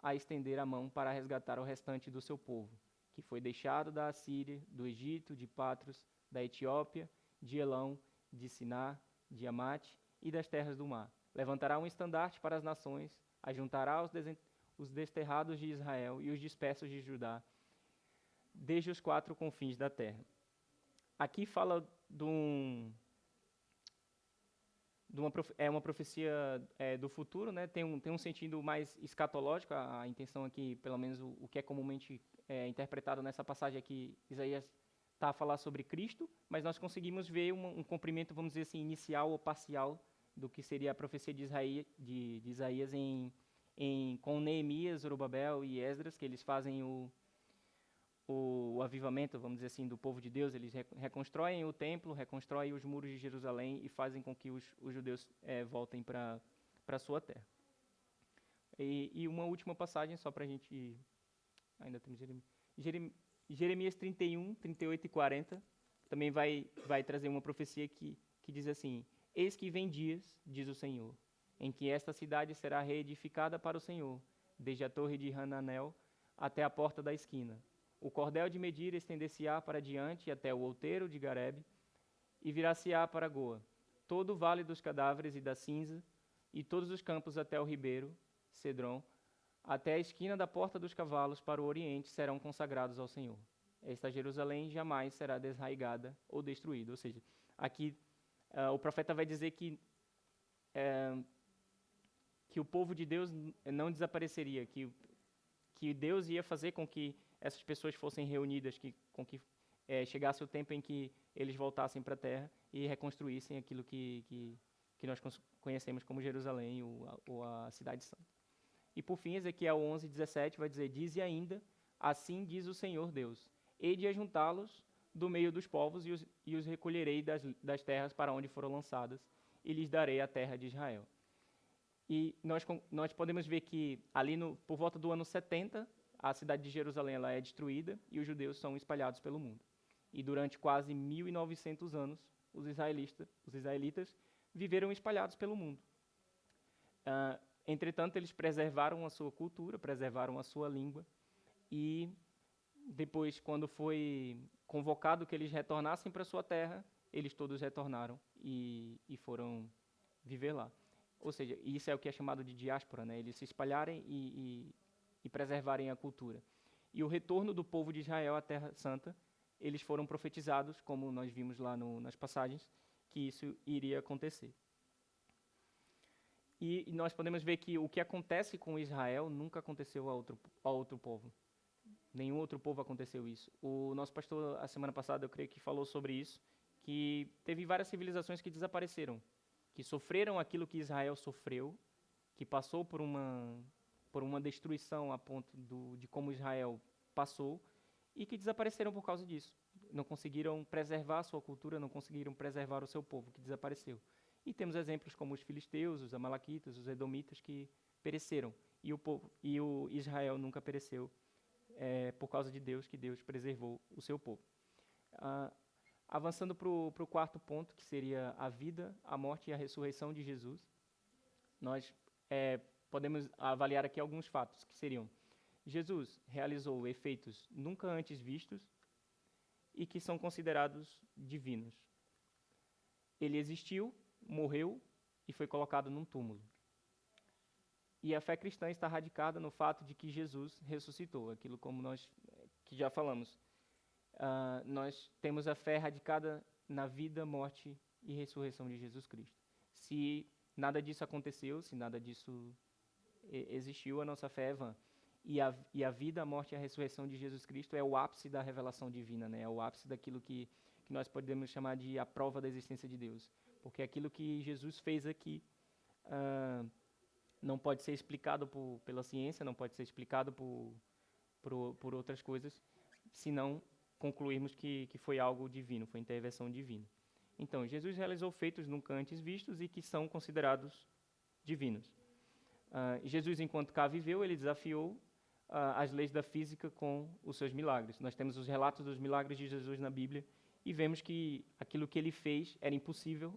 a estender a mão para resgatar o restante do seu povo, que foi deixado da Assíria, do Egito, de Patros, da Etiópia, de Elão, de Siná, de Amate e das terras do mar. Levantará um estandarte para as nações, ajuntará os desterrados de Israel e os dispersos de Judá, desde os quatro confins da terra. Aqui fala de uma profecia do futuro, né? Tem um sentido mais escatológico. A intenção aqui, pelo menos o que é comumente interpretado nessa passagem aqui, Isaías está a falar sobre Cristo, mas nós conseguimos ver um cumprimento, vamos dizer assim, inicial ou parcial do que seria a profecia de Isaías com Neemias, Zorobabel e Esdras, que eles fazem o avivamento, vamos dizer assim, do povo de Deus. Eles reconstroem o templo, reconstroem os muros de Jerusalém e fazem com que os judeus voltem para a sua terra. E uma última passagem, só para a gente... Ainda temos Jeremias 31, 38 e 40, também vai trazer uma profecia que diz assim: Eis que vem dias, diz o Senhor, em que esta cidade será reedificada para o Senhor, desde a torre de Hananel até a porta da esquina. O cordel de medir estender-se-á para diante até o outeiro de Garebe, e virá-se-á para Goa, todo o vale dos cadáveres e da cinza, e todos os campos até o ribeiro, Cedron, até a esquina da porta dos cavalos para o oriente serão consagrados ao Senhor. Esta Jerusalém jamais será desraigada ou destruída. Ou seja, aqui o profeta vai dizer que o povo de Deus não desapareceria, que Deus ia fazer com que essas pessoas fossem reunidas, com que chegasse o tempo em que eles voltassem para a terra e reconstruíssem aquilo que nós conhecemos como Jerusalém ou a Cidade Santa. E por fim, Ezequiel 11, 17 vai dizer: Dize ainda, assim diz o Senhor Deus, hei de ajuntá-los do meio dos povos e os recolherei das terras para onde foram lançadas, e lhes darei a terra de Israel. E nós podemos ver que ali por volta do ano 70, a cidade de Jerusalém ela é destruída e os judeus são espalhados pelo mundo. E durante quase 1.900 anos, os israelitas viveram espalhados pelo mundo. Entretanto, eles preservaram a sua cultura, preservaram a sua língua, e depois, quando foi convocado que eles retornassem para sua terra, eles todos retornaram e foram viver lá. Ou seja, isso é o que é chamado de diáspora, né? Eles se espalharem e preservarem a cultura. E o retorno do povo de Israel à Terra Santa, eles foram profetizados, como nós vimos lá nas passagens, que isso iria acontecer. E nós podemos ver que o que acontece com Israel nunca aconteceu a outro povo. Nenhum outro povo aconteceu isso. O nosso pastor, a semana passada, eu creio que falou sobre isso, que teve várias civilizações que desapareceram, que sofreram aquilo que Israel sofreu, que passou por uma destruição a ponto de como Israel passou, e que desapareceram por causa disso. Não conseguiram preservar a sua cultura, não conseguiram preservar o seu povo, que desapareceu. E temos exemplos como os filisteus, os amalequitas, os edomitas, que pereceram. E o Israel nunca pereceu, por causa de Deus, que Deus preservou o seu povo. Avançando para o quarto ponto, que seria a vida, a morte e a ressurreição de Jesus, nós podemos avaliar aqui alguns fatos, que seriam: Jesus realizou efeitos nunca antes vistos e que são considerados divinos. Ele existiu, morreu e foi colocado num túmulo. E a fé cristã está radicada no fato de que Jesus ressuscitou, aquilo como nós que já falamos. Nós temos a fé radicada na vida, morte e ressurreição de Jesus Cristo. Se nada disso aconteceu, se nada disso existiu, a nossa fé é vã. E a vida, a morte e a ressurreição de Jesus Cristo é o ápice da revelação divina, né? É o ápice daquilo que nós podemos chamar de a prova da existência de Deus. Porque aquilo que Jesus fez aqui não pode ser explicado pela ciência, não pode ser explicado por outras coisas, se não concluirmos que foi algo divino, foi intervenção divina. Então, Jesus realizou feitos nunca antes vistos e que são considerados divinos. Jesus, enquanto cá viveu, ele desafiou as leis da física com os seus milagres. Nós temos os relatos dos milagres de Jesus na Bíblia e vemos que aquilo que ele fez era impossível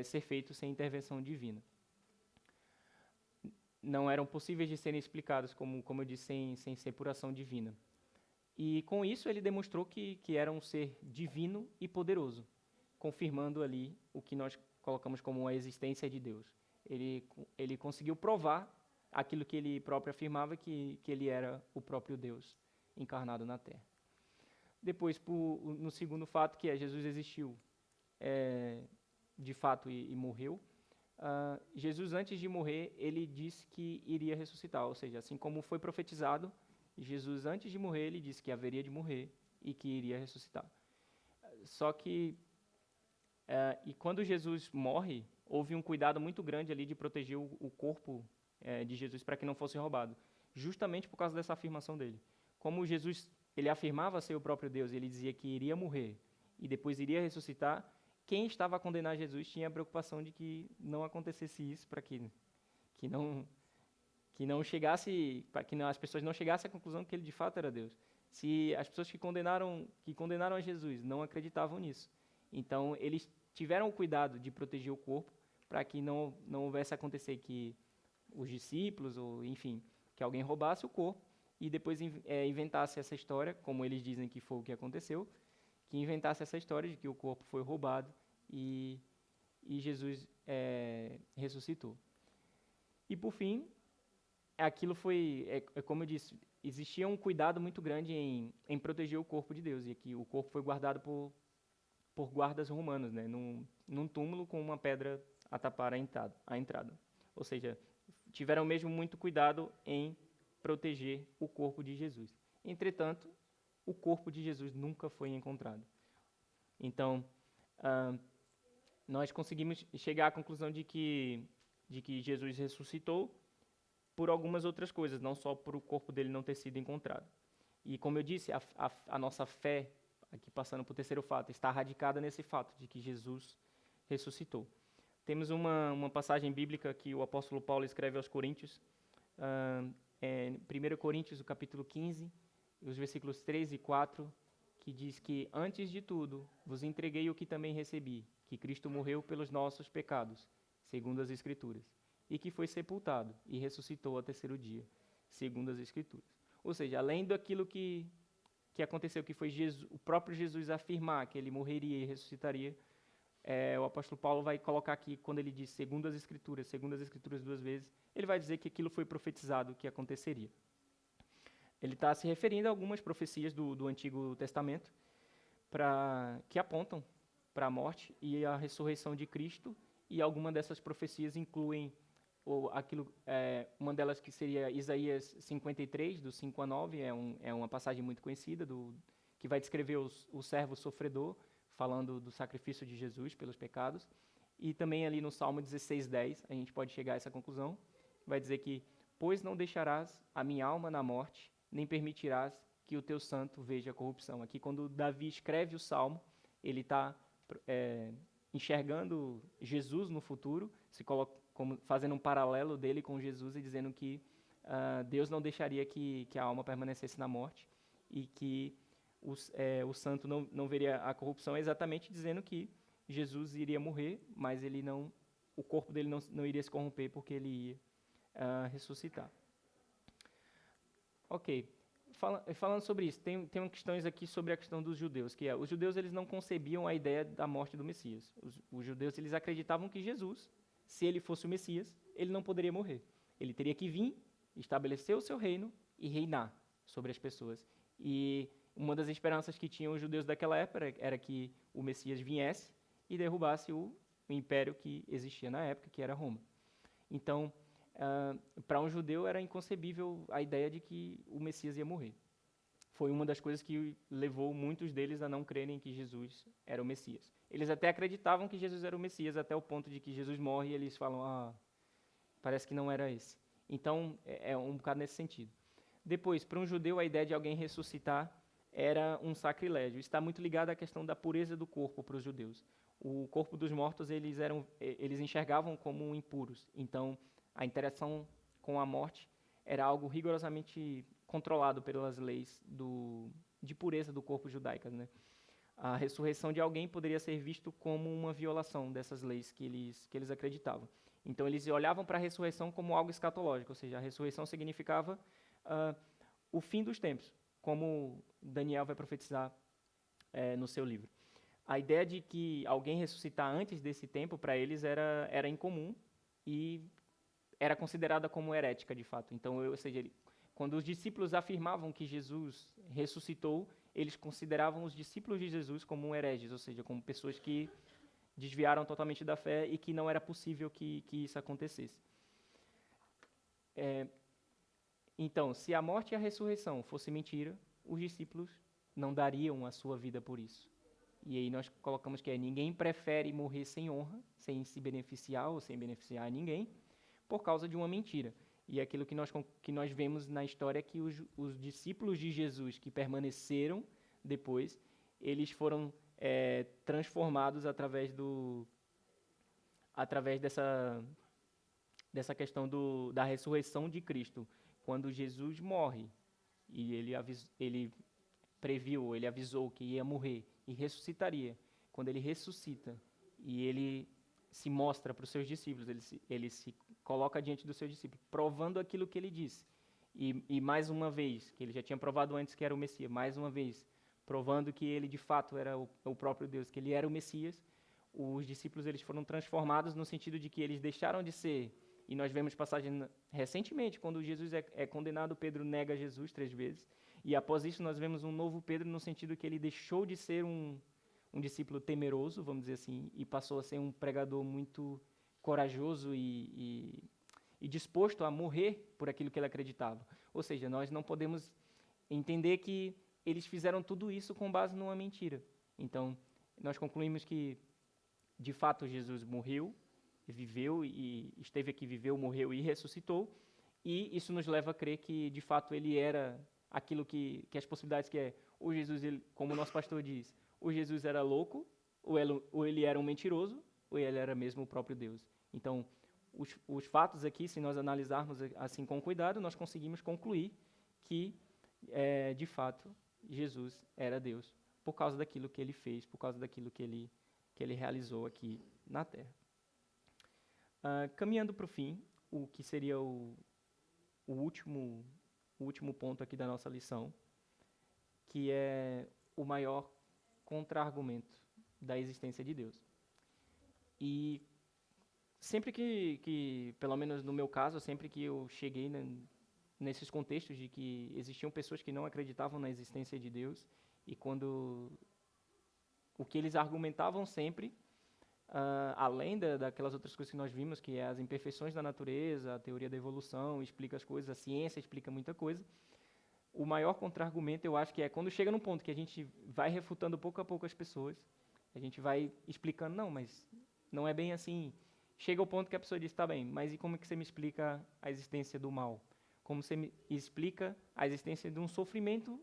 ser feito sem intervenção divina. Não eram possíveis de serem explicados, como eu disse, sem ser por ação divina. E com isso ele demonstrou que era um ser divino e poderoso, confirmando ali o que nós colocamos como a existência de Deus. Ele conseguiu provar aquilo que ele próprio afirmava, que ele era o próprio Deus encarnado na Terra. Depois, no segundo fato, que é Jesus existiu de fato e morreu, Jesus, antes de morrer, ele disse que iria ressuscitar, ou seja, assim como foi profetizado, Jesus, antes de morrer, ele disse que haveria de morrer e que iria ressuscitar. Só que, e quando Jesus morre, houve um cuidado muito grande ali de proteger o corpo de Jesus para que não fosse roubado, justamente por causa dessa afirmação dele. Como Jesus, ele afirmava ser o próprio Deus, ele dizia que iria morrer e depois iria ressuscitar, quem estava a condenar Jesus tinha a preocupação de que não acontecesse isso, para que não chegasse, para que as pessoas não chegassem à conclusão que ele de fato era Deus. Se as pessoas que condenaram a Jesus não acreditavam nisso, então eles tiveram o cuidado de proteger o corpo para que não houvesse acontecer que os discípulos, ou enfim, que alguém roubasse o corpo e depois inventasse essa história, como eles dizem que foi o que aconteceu, que inventasse essa história de que o corpo foi roubado e Jesus ressuscitou. E por fim, aquilo foi, como eu disse, existia um cuidado muito grande em proteger o corpo de Deus, e que o corpo foi guardado por guardas romanos, né, num túmulo com uma pedra a tapar a entrada. Ou seja, tiveram mesmo muito cuidado em proteger o corpo de Jesus. Entretanto, o corpo de Jesus nunca foi encontrado. Então, nós conseguimos chegar à conclusão de que Jesus ressuscitou por algumas outras coisas, não só por o corpo dele não ter sido encontrado. E como eu disse, a nossa fé, aqui passando para o terceiro fato, está radicada nesse fato de que Jesus ressuscitou. Temos uma passagem bíblica que o apóstolo Paulo escreve aos Coríntios, 1 Coríntios, o capítulo 15, os versículos 3 e 4, que diz que, antes de tudo, vos entreguei o que também recebi, que Cristo morreu pelos nossos pecados, segundo as Escrituras, e que foi sepultado e ressuscitou ao terceiro dia, segundo as Escrituras. Ou seja, além daquilo que aconteceu, que foi o próprio Jesus afirmar que ele morreria e ressuscitaria, o apóstolo Paulo vai colocar aqui, quando ele diz segundo as Escrituras duas vezes, ele vai dizer que aquilo foi profetizado que aconteceria. Ele está se referindo a algumas profecias do Antigo Testamento que apontam para a morte e a ressurreição de Cristo, e algumas dessas profecias incluem uma delas que seria Isaías 53, do 5 a 9, é uma passagem muito conhecida, que vai descrever o servo sofredor, falando do sacrifício de Jesus pelos pecados. E também ali no Salmo 16:10, a gente pode chegar a essa conclusão, vai dizer que, pois não deixarás a minha alma na morte, nem permitirás que o teu santo veja a corrupção. Aqui, quando Davi escreve o Salmo, ele está enxergando Jesus no futuro, fazendo um paralelo dele com Jesus e dizendo que Deus não deixaria que a alma permanecesse na morte e que o santo não veria a corrupção, exatamente dizendo que Jesus iria morrer, mas o corpo dele não iria se corromper porque ele ia ressuscitar. Ok. Falando sobre isso, tem questões aqui sobre a questão dos judeus, que os judeus eles não concebiam a ideia da morte do Messias. Os judeus eles acreditavam que Jesus, se ele fosse o Messias, ele não poderia morrer. Ele teria que vir, estabelecer o seu reino e reinar sobre as pessoas. E uma das esperanças que tinham os judeus daquela época era que o Messias viesse e derrubasse o império que existia na época, que era Roma. Então, para um judeu era inconcebível a ideia de que o Messias ia morrer. Foi uma das coisas que levou muitos deles a não crerem que Jesus era o Messias. Eles até acreditavam que Jesus era o Messias, até o ponto de que Jesus morre e eles falam, parece que não era esse. Então, é um bocado nesse sentido. Depois, para um judeu, a ideia de alguém ressuscitar era um sacrilégio. Está muito ligado à questão da pureza do corpo para os judeus. O corpo dos mortos eles enxergavam como impuros. Então, a interação com a morte era algo rigorosamente controlado pelas leis de pureza do corpo judaicas, né? A ressurreição de alguém poderia ser visto como uma violação dessas leis que eles acreditavam. Então, eles olhavam para a ressurreição como algo escatológico, ou seja, a ressurreição significava o fim dos tempos, como Daniel vai profetizar no seu livro. A ideia de que alguém ressuscitar antes desse tempo, para eles, era incomum e era considerada como herética, de fato. Então, ou seja, quando os discípulos afirmavam que Jesus ressuscitou, eles consideravam os discípulos de Jesus como hereges, ou seja, como pessoas que desviaram totalmente da fé e que não era possível que isso acontecesse. Então, se a morte e a ressurreição fosse mentira, os discípulos não dariam a sua vida por isso. E aí nós colocamos que ninguém prefere morrer sem honra, sem se beneficiar ou sem beneficiar ninguém, por causa de uma mentira. E aquilo que nós vemos na história é que os discípulos de Jesus que permaneceram depois, eles foram transformados através dessa questão da ressurreição de Cristo. Quando Jesus morre, e ele previu, ele avisou que ia morrer e ressuscitaria. Quando ele ressuscita e ele se mostra para os seus discípulos, ele se coloca diante dos seus discípulos, provando aquilo que ele disse. E mais uma vez, que ele já tinha provado antes que era o Messias, mais uma vez, provando que ele de fato era o próprio Deus, que ele era o Messias, os discípulos eles foram transformados no sentido de que eles deixaram de ser, e nós vemos passagem recentemente, quando Jesus é condenado, Pedro nega Jesus 3 vezes, e após isso nós vemos um novo Pedro no sentido que ele deixou de ser um discípulo temeroso, vamos dizer assim, e passou a ser um pregador muito corajoso e disposto a morrer por aquilo que ele acreditava. Ou seja, nós não podemos entender que eles fizeram tudo isso com base numa mentira. Então, nós concluímos que, de fato, Jesus morreu, viveu e esteve aqui, viveu, morreu e ressuscitou, e isso nos leva a crer que, de fato, ele era aquilo que as possibilidades que o Jesus, como o nosso pastor diz, o Jesus era louco, ou ele era um mentiroso, ou ele era mesmo o próprio Deus. Então, os fatos aqui, se nós analisarmos assim com cuidado, nós conseguimos concluir que, de fato, Jesus era Deus, por causa daquilo que ele fez, por causa daquilo que ele realizou aqui na Terra. Caminhando para o fim, o que seria o último ponto aqui da nossa lição, que é o maior contra-argumento da existência de Deus. E sempre pelo menos no meu caso, sempre que eu cheguei nesses contextos de que existiam pessoas que não acreditavam na existência de Deus, e quando o que eles argumentavam sempre, além daquelas outras coisas que nós vimos, que é as imperfeições da natureza, a teoria da evolução explica as coisas, a ciência explica muita coisa, o maior contra-argumento eu acho que é quando chega num ponto que a gente vai refutando pouco a pouco as pessoas, a gente vai explicando, não, mas não é bem assim. Chega ao ponto que a pessoa diz, tá bem, mas e como é que você me explica a existência do mal? Como você me explica a existência de um sofrimento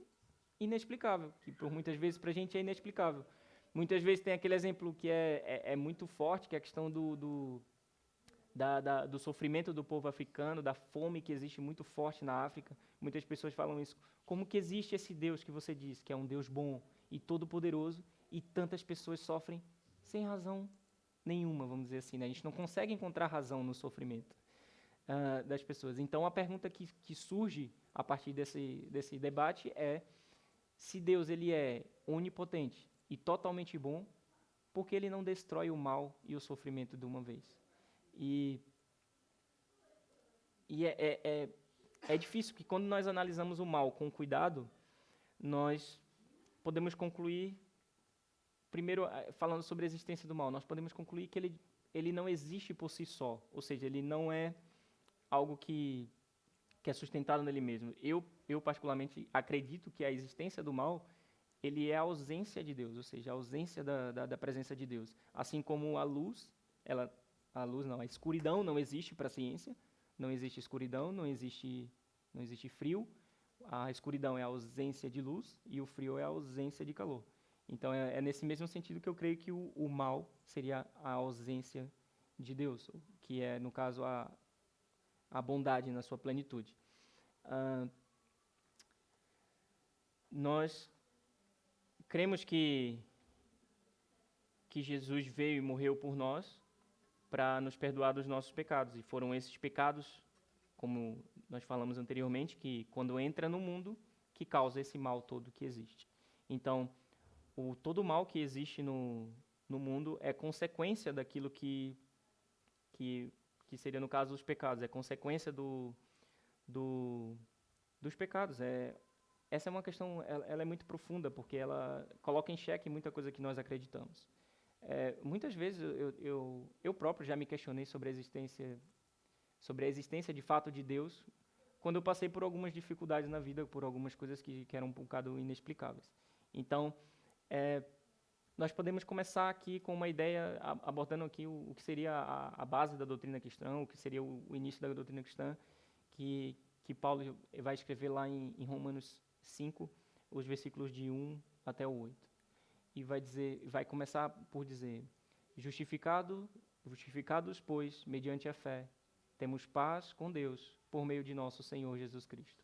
inexplicável, que por muitas vezes para a gente é inexplicável. Muitas vezes tem aquele exemplo que é muito forte, que é a questão do sofrimento do povo africano, da fome que existe muito forte na África. Muitas pessoas falam isso. Como que existe esse Deus que você diz, que é um Deus bom e todo-poderoso, e tantas pessoas sofrem sem razão nenhuma, vamos dizer assim, né? A gente não consegue encontrar razão no sofrimento das pessoas. Então, a pergunta que surge a partir desse debate é se Deus ele é onipotente e totalmente bom, por que ele não destrói o mal e o sofrimento de uma vez? E é difícil que quando nós analisamos o mal com cuidado, nós podemos concluir, primeiro, falando sobre a existência do mal, nós podemos concluir que ele não existe por si só, ou seja, ele não é algo que é sustentado nele mesmo. Eu particularmente acredito que a existência do mal ele é a ausência de Deus, ou seja, a ausência da presença de Deus. Assim como a luz, a escuridão não existe para a ciência, não existe escuridão, não existe frio. A escuridão é a ausência de luz e o frio é a ausência de calor. Então é nesse mesmo sentido que eu creio que o mal seria a ausência de Deus, que é, no caso, a bondade na sua plenitude. Nós cremos que Jesus veio e morreu por nós para nos perdoar dos nossos pecados. E foram esses pecados, como nós falamos anteriormente, que quando entra no mundo, que causa esse mal todo que existe. Então, todo o mal que existe no mundo é consequência daquilo que seria, no caso, os pecados. É consequência dos pecados. Essa é uma questão, ela é muito profunda, porque ela coloca em xeque muita coisa que nós acreditamos. Muitas vezes eu próprio já me questionei sobre a existência de fato de Deus, quando eu passei por algumas dificuldades na vida, por algumas coisas que eram um bocado inexplicáveis. Então, nós podemos começar aqui com uma ideia, abordando aqui o que seria a base da doutrina cristã, o que seria o início da doutrina cristã, que Paulo vai escrever lá em Romanos 5, os versículos de 1 até o 8. E vai começar por dizer: justificados, pois, mediante a fé, temos paz com Deus, por meio de nosso Senhor Jesus Cristo,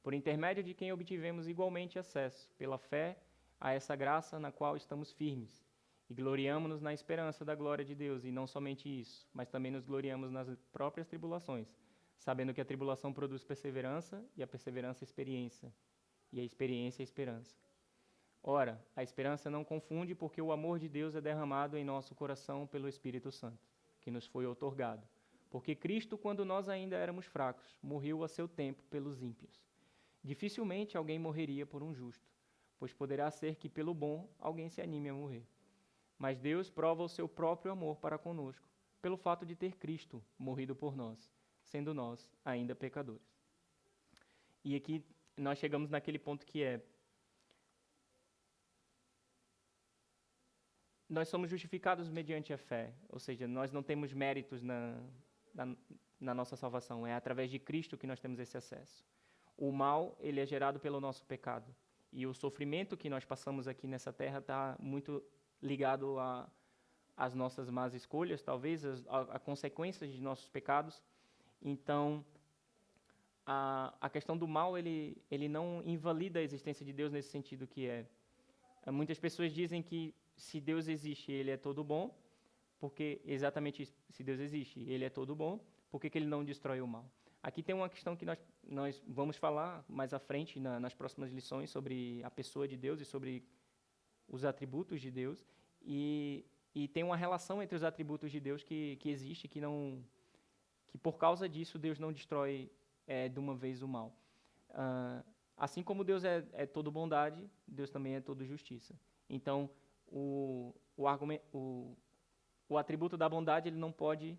por intermédio de quem obtivemos igualmente acesso, pela fé, a essa graça na qual estamos firmes, e gloriamo-nos na esperança da glória de Deus, e não somente isso, mas também nos gloriamos nas próprias tribulações, sabendo que a tribulação produz perseverança, e a perseverança experiência, e a experiência esperança. Ora, a esperança não confunde, porque o amor de Deus é derramado em nosso coração pelo Espírito Santo, que nos foi outorgado. Porque Cristo, quando nós ainda éramos fracos, morreu a seu tempo pelos ímpios. Dificilmente alguém morreria por um justo, pois poderá ser que pelo bom alguém se anime a morrer. Mas Deus prova o seu próprio amor para conosco, pelo fato de ter Cristo morrido por nós, sendo nós ainda pecadores. E aqui nós chegamos naquele ponto que nós somos justificados mediante a fé, ou seja, nós não temos méritos na nossa salvação, é através de Cristo que nós temos esse acesso. O mal, ele é gerado pelo nosso pecado, e o sofrimento que nós passamos aqui nessa terra está muito ligado às nossas más escolhas, talvez, a consequências de nossos pecados. Então, a questão do mal, ele não invalida a existência de Deus nesse sentido que muitas pessoas dizem que se Deus existe, ele é todo bom, porque exatamente isso, se Deus existe, ele é todo bom, por que ele não destrói o mal? Aqui tem uma questão que nós vamos falar mais à frente, nas próximas lições, sobre a pessoa de Deus e sobre os atributos de Deus, e e tem uma relação entre os atributos de Deus que existe, que por causa disso Deus não destrói de uma vez o mal. Assim como Deus é todo bondade, Deus também é todo justiça. Então, o atributo da bondade ele não pode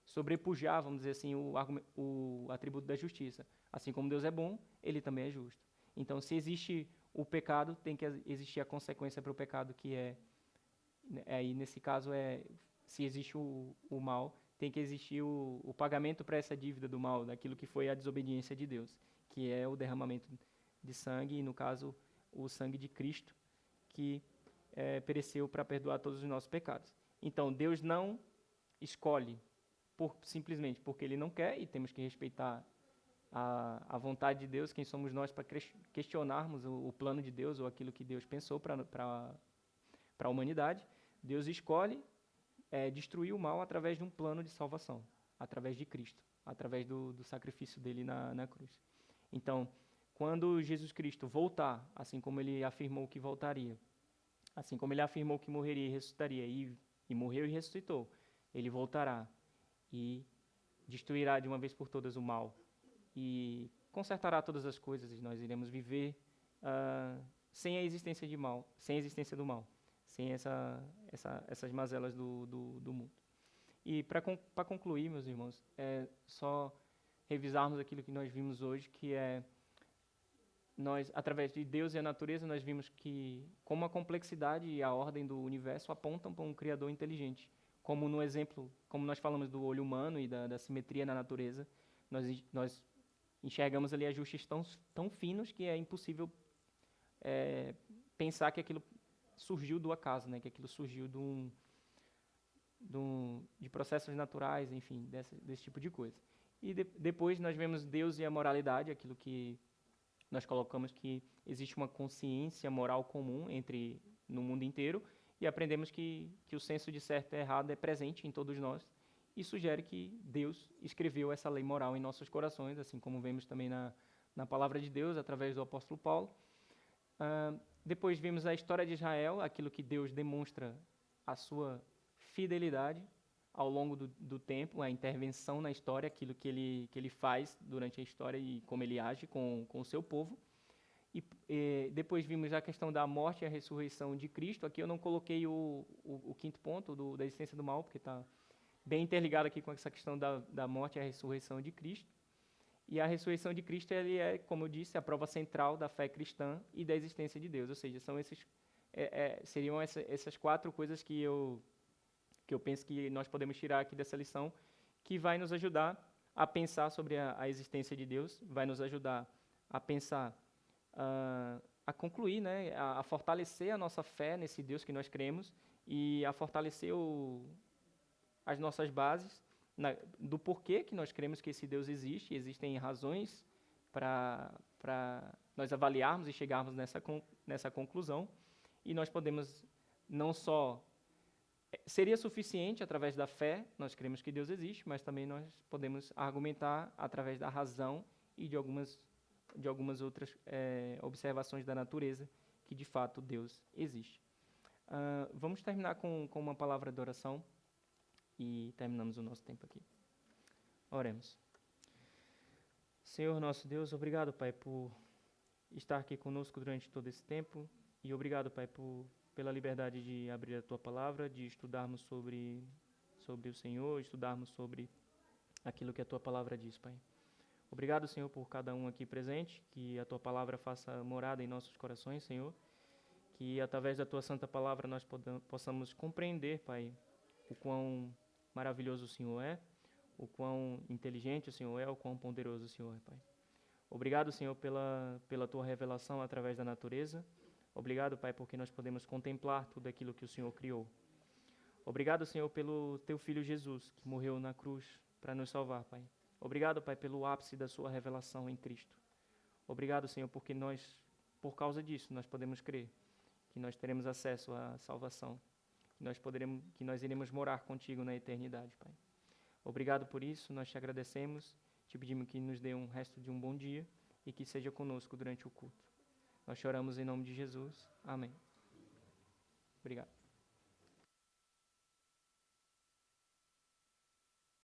sobrepujar, vamos dizer assim, o atributo da justiça. Assim como Deus é bom, ele também é justo. Então, se existe o pecado, tem que existir a consequência para o pecado, que aí nesse caso se existe o mal, tem que existir o pagamento para essa dívida do mal, daquilo que foi a desobediência de Deus, que é o derramamento de sangue, e no caso, o sangue de Cristo, que pereceu para perdoar todos os nossos pecados. Então, Deus não escolhe simplesmente porque Ele não quer, e temos que respeitar a vontade de Deus. Quem somos nós para questionarmos o plano de Deus ou aquilo que Deus pensou para a humanidade? Deus escolhe destruir o mal através de um plano de salvação, através de Cristo, através do sacrifício dele na cruz. Então, quando Jesus Cristo voltar, assim como ele afirmou que voltaria, assim como ele afirmou que morreria e ressuscitaria, e morreu e ressuscitou, ele voltará e destruirá de uma vez por todas o mal e consertará todas as coisas, e nós iremos viver sem a existência de mal, sem a existência do mal, sem essas mazelas do mundo. E para concluir, meus irmãos, é só revisarmos aquilo que nós vimos hoje, que nós, através de Deus e a natureza, nós vimos que como a complexidade e a ordem do universo apontam para um Criador inteligente. Como no exemplo, como nós falamos do olho humano e da simetria na natureza, nós enxergamos ali ajustes tão finos que é impossível pensar que aquilo surgiu do acaso, né? Que aquilo surgiu de processos naturais, enfim, desse tipo de coisa. E depois nós vemos Deus e a moralidade, aquilo que nós colocamos que existe uma consciência moral comum no mundo inteiro, e aprendemos que o senso de certo e errado é presente em todos nós, e sugere que Deus escreveu essa lei moral em nossos corações, assim como vemos também na palavra de Deus, através do apóstolo Paulo. Depois vimos a história de Israel, aquilo que Deus demonstra a sua fidelidade ao longo do tempo, a intervenção na história, aquilo que ele faz durante a história e como ele age com o seu povo. E depois vimos a questão da morte e a ressurreição de Cristo. Aqui eu não coloquei o quinto ponto da existência do mal, porque está bem interligado aqui com essa questão da morte e a ressurreição de Cristo. E a ressurreição de Cristo ele é, como eu disse, a prova central da fé cristã e da existência de Deus. Ou seja, seriam essas quatro coisas que eu penso que nós podemos tirar aqui dessa lição, que vai nos ajudar a pensar sobre a existência de Deus, vai nos ajudar a pensar, a concluir, né, a fortalecer a nossa fé nesse Deus que nós cremos e a fortalecer as nossas bases do porquê que nós cremos que esse Deus existe. Existem razões para nós avaliarmos e chegarmos nessa conclusão, e nós podemos não só... Seria suficiente através da fé, nós cremos que Deus existe, mas também nós podemos argumentar através da razão e de algumas outras observações da natureza que de fato Deus existe. Vamos terminar com uma palavra de oração e terminamos o nosso tempo aqui. Oremos. Senhor nosso Deus, obrigado, Pai, por estar aqui conosco durante todo esse tempo, e obrigado, Pai, pela liberdade de abrir a Tua Palavra, de estudarmos sobre o Senhor, estudarmos sobre aquilo que a Tua Palavra diz, Pai. Obrigado, Senhor, por cada um aqui presente, que a Tua Palavra faça morada em nossos corações, Senhor, que através da Tua Santa Palavra nós possamos compreender, Pai, o quão maravilhoso o Senhor é, o quão inteligente o Senhor é, o quão poderoso o Senhor é, Pai. Obrigado, Senhor, pela Tua revelação através da natureza. Obrigado, Pai, porque nós podemos contemplar tudo aquilo que o Senhor criou. Obrigado, Senhor, pelo Teu Filho Jesus, que morreu na cruz para nos salvar, Pai. Obrigado, Pai, pelo ápice da Sua revelação em Cristo. Obrigado, Senhor, porque por causa disso, nós podemos crer que nós teremos acesso à salvação, que nós iremos morar contigo na eternidade, Pai. Obrigado por isso, nós te agradecemos, te pedimos que nos dê um resto de um bom dia e que seja conosco durante o culto. Nós choramos em nome de Jesus. Amém. Obrigado.